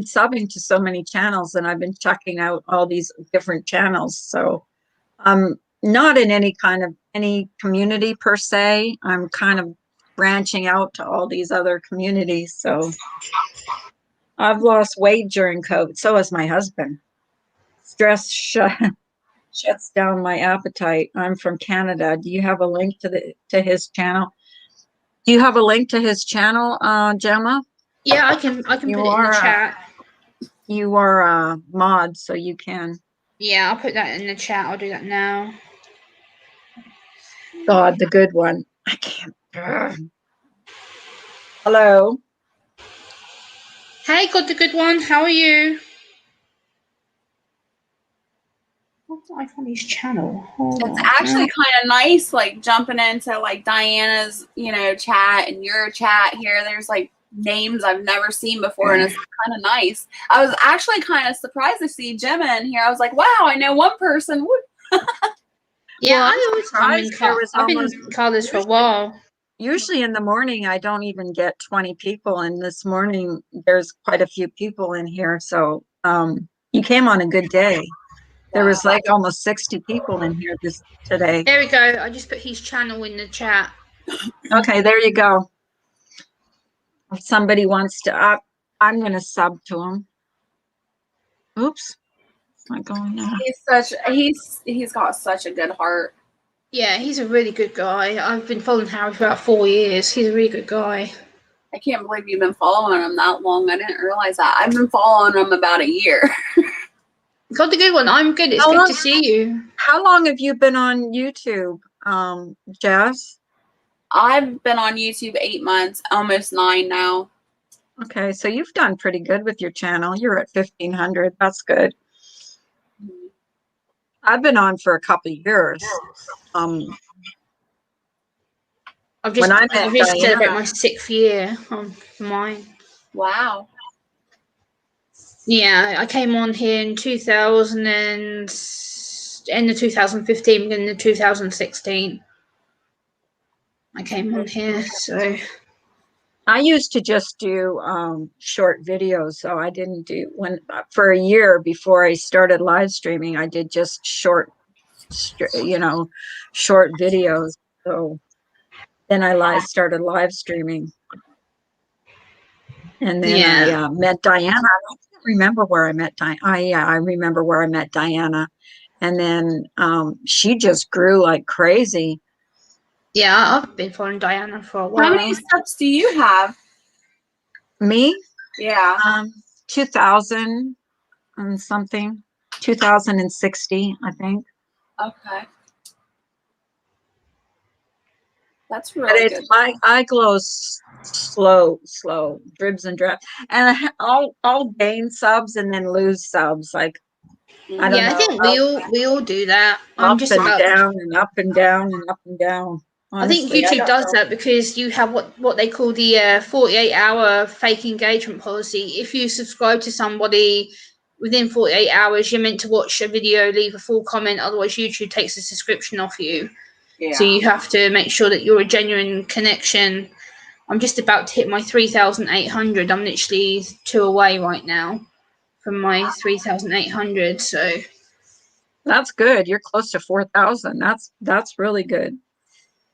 subbing to so many channels, and I've been checking out all these different channels. So I'm not in any community per se. I'm kind of branching out to all these other communities. So I've lost weight during COVID. So has my husband. Stress shuts down my appetite. I'm from Canada. Do you have a link to his channel? Do you have a link to his channel, Gemma? Yeah, I can put it in the chat. You are a mod, so you can. Yeah, I'll put that in the chat. I'll do that now. God, the good one. I can't. Hello. Hey, God, the good one. How are you? What's I find his channel? It's actually kind of nice, like jumping into like Diana's, chat and your chat here. There's like names I've never seen before, and it's kind of nice. I was actually kind of surprised to see Gemma in here. I was like, wow, I know one person. Yeah, I always come in. I've been in Carla's for a while. Usually in the morning, I don't even get 20 people, and this morning there's quite a few people in here. So you came on a good day. There was like almost 60 people in here today. There we go. I just put his channel in the chat. Okay, there you go. If somebody wants to, I'm going to sub to him. Oops. It's not going now. He's got such a good heart. Yeah, he's a really good guy. I've been following Harry for about 4 years. He's a really good guy. I can't believe you've been following him that long. I didn't realize that. I've been following him about a year. Got the good one. I'm good. It's How good long- to see you. How long have you been on YouTube, Jess? I've been on YouTube 8 months, almost 9 now. Okay, so you've done pretty good with your channel. You're at 1,500. That's good. I've been on for a couple of years. I've just When I met celebrated Diana- my 6th year on mine. Wow. Yeah, I came on here in 2000 and end of 2015, beginning of 2016. I came on here, so I used to just do short videos, so I didn't do for a year before I started live streaming. I did just short videos. So then I started live streaming, and then I met Diana. I can't remember where I met Diana. I remember where I met Diana, and then she just grew like crazy. yeah, I've been following Diana for a while. How many subs do you have? Me? Yeah. 2000 and something, 2060, I think. Okay. That's But really it's good. I glow slow, dribs and drabs, and I'll gain subs and then lose subs. Like I don't Yeah, know, I think we all do that. I'm up just and about. down and up and down and up and down. I think Honestly, YouTube don't does know. that because you have what they call the 48-hour fake engagement policy. If you subscribe to somebody within 48 hours, you're meant to watch a video, leave a full comment. Otherwise, YouTube takes the subscription off you. Yeah. So you have to make sure that you're a genuine connection. I'm just about to hit my 3,800. I'm literally 2 away right now from my 3,800. So That's good. You're close to 4,000. That's really good.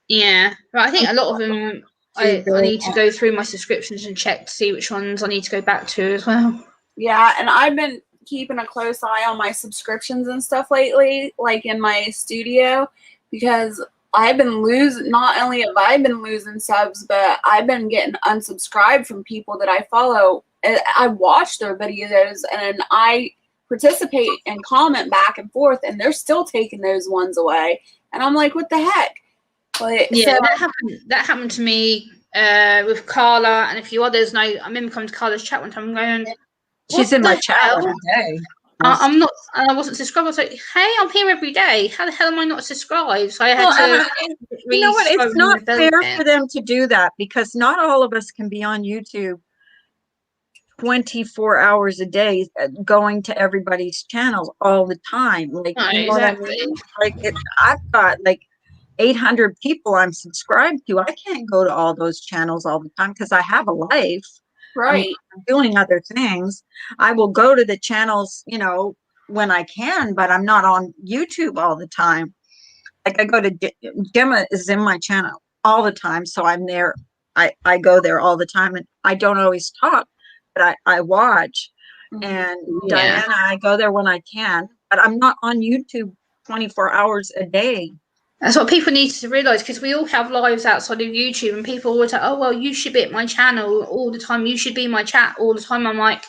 yeah, but I think a lot of them, I go need to go through my subscriptions and check to see which ones I need to go back to as well. Yeah, and I've been keeping a close eye on my subscriptions and stuff lately, like in my studio, because I've been losing, not only have I been losing subs, but I've been getting unsubscribed from people that I follow. I watch their videos and I participate and comment back and forth, and they're still taking those ones away. And I'm like, what the heck? But, Yeah, so, that happened to me with Carla and a few others. And I remember coming to Carla's chat one time and going, She's in my chat every day. I'm not. I wasn't subscribed. I was like, "Hey, I'm here every day. How the hell am I not subscribed?" So I had to. You know what? It's not fair again. for them to do that because not all of us can be on YouTube 24 hours a day, going to everybody's channels all the time. Like, No, you know what I exactly. mean? Like, I've got like 800 people I'm subscribed to. I can't go to all those channels all the time because I have a life. right. I'm doing other things. I will go to the channels, when I can, but I'm not on YouTube all the time. Like I go to Gemma is in my channel all the time, so I'm there. I go there all the time, and I don't always talk, but I watch. And Diana, I go there when I can, but I'm not on YouTube 24 hours a day. That's what people need to realise, because we all have lives outside of YouTube, and people always like, "Oh, well, you should be at my channel all the time. You should be in my chat all the time." I'm like,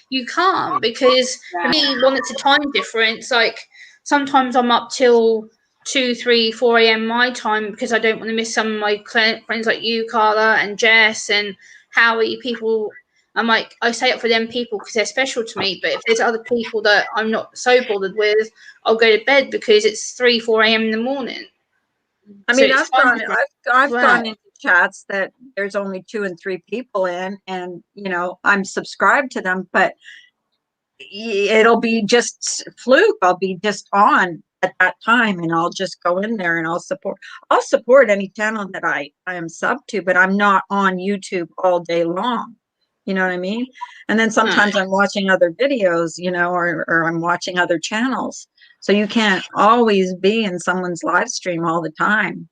you can't, because for me, one, it's a time difference. Like sometimes I'm up till 2, 3, 4 a.m. my time because I don't want to miss some of my friends like you, Carla, and Jess and Howie. People, I'm like, I say it for them people because they're special to me. But if there's other people that I'm not so bothered with, I'll go to bed because it's 3, 4 a.m. in the morning. I mean, I've gone into chats that there's only 2 and 3 people in, and I'm subscribed to them, but it'll be just fluke. I'll be just on at that time, and I'll just go in there and I'll support any channel that I am sub to, but I'm not on YouTube all day long. You know what I mean? And then sometimes I'm watching other videos, or I'm watching other channels. So you can't always be in someone's live stream all the time.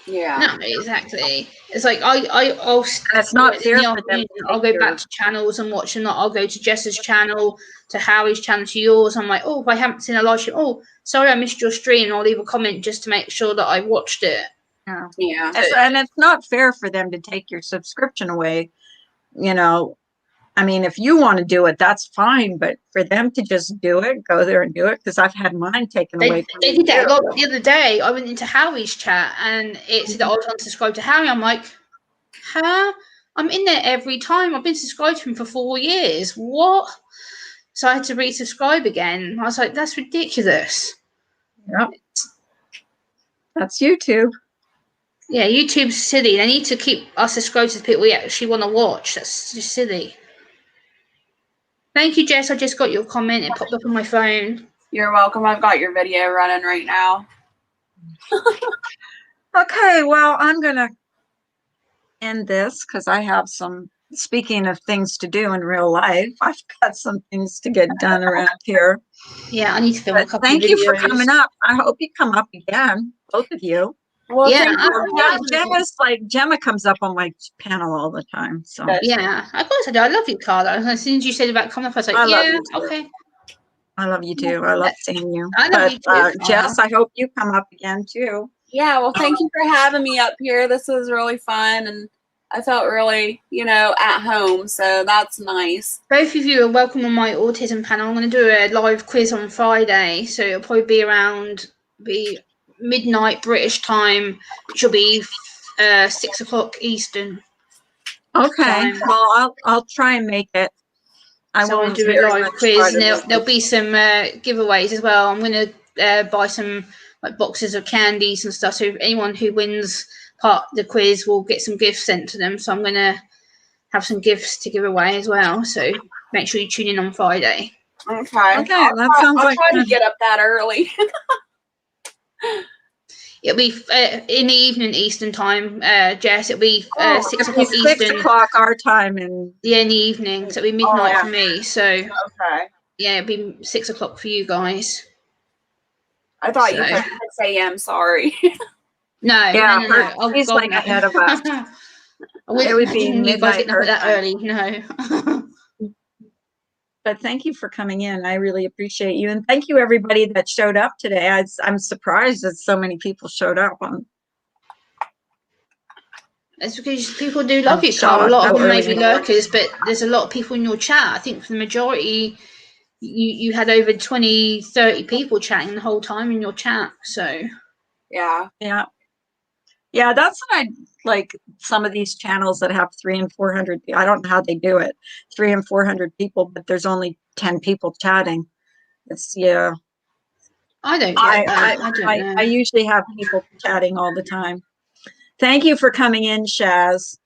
Yeah. No, exactly. It's like I'll It's not in fair the for them afternoon, to I'll take go back to channels and watch, and I'll go to Jess's channel, to Howie's channel, to yours. I'm like, oh, if I haven't seen a live stream, oh, sorry, I missed your stream. I'll leave a comment just to make sure that I watched it. Yeah. Yeah. And it's not fair for them to take your subscription away. You know, I mean, if you want to do it, that's fine. But for them to just do it, go there and do it, because I've had mine taken away from They me did that a too. lot. The other day, I went into Howie's chat and it said that I was unsubscribed to Howie. I'm like, huh? I'm in there every time. I've been subscribed to him for 4 years. What? So I had to resubscribe again. I was like, that's ridiculous. Yep. That's YouTube. Yeah, YouTube's silly. They need to keep us subscribed to the people we actually want to watch. That's just silly. Thank you, Jess. I just got your comment. It popped up on my phone. You're welcome. I've got your video running right now. Okay, well, I'm going to end this because I have some, speaking of things to do in real life, I've got some things to get done around here. Yeah, I need to film a But couple thank of you for videos. coming up. I hope you come up again, both of you. Well, Yeah, thank you. Gemma comes up on my panel all the time. So yeah, of course I do. I love you, Carla. As soon as you said about coming up, I was like, I love yeah, you too. okay. I love you too. I love seeing you. I love you too, Jess, I hope you come up again too. Yeah, well, thank you for having me up here. This was really fun, and I felt really, at home, so that's nice. Both of you are welcome on my autism panel. I'm going to do a live quiz on Friday, so it'll probably be around midnight British time, which will be 6 o'clock Eastern. Okay, time. well, I'll try and make it. I'm going to do a live quiz, and there'll be some giveaways as well. I'm going to buy some boxes of candies and stuff. So anyone who wins part of the quiz will get some gifts sent to them. So I'm going to have some gifts to give away as well. So make sure you tune in on Friday. Okay. That sounds like I'll try to get up that early. It'll be in the evening Eastern time, Jess. It'll be 6 o'clock Eastern. 6 o'clock our time, and in the evening. So it'll be midnight for me. So okay. Yeah, it'll be 6 o'clock for you guys. I thought you said 6 a.m. Sorry. No, no. He's like ahead of us. It would be you guys getting up that early. No. But thank you for coming in. I really appreciate you. And thank you, everybody that showed up today. I'm surprised that so many people showed up. It's because people do love you, Carl. A lot of them may be lurkers, but there's a lot of people in your chat. I think for the majority, you had over 20, 30 people chatting the whole time in your chat. So yeah. Yeah, that's what I like. Some of these channels that have 300 and 400, I don't know how they do it, 300 and 400 people, but there's only 10 people chatting. It's I don't get that. I don't know. I usually have people chatting all the time. Thank you for coming in, Shaz.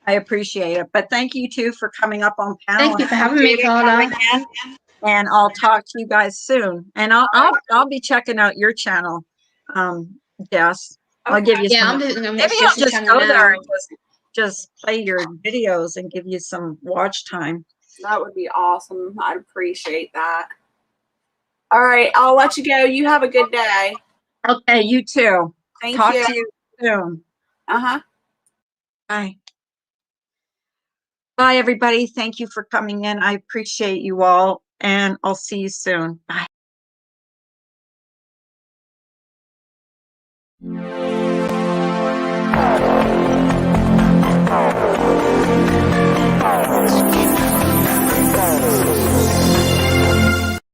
I appreciate it. But thank you too for coming up on panel. Thank you for having me, Carla. And I'll talk to you guys soon. And I'll be checking out your channel, Jess. I'll give you some. Maybe I'll just go there and just play your videos and give you some watch time. That would be awesome. I'd appreciate that. All right, I'll let you go. You have a good day. Okay, you too. Talk to you soon. Bye. Bye, everybody. Thank you for coming in. I appreciate you all, and I'll see you soon. Bye.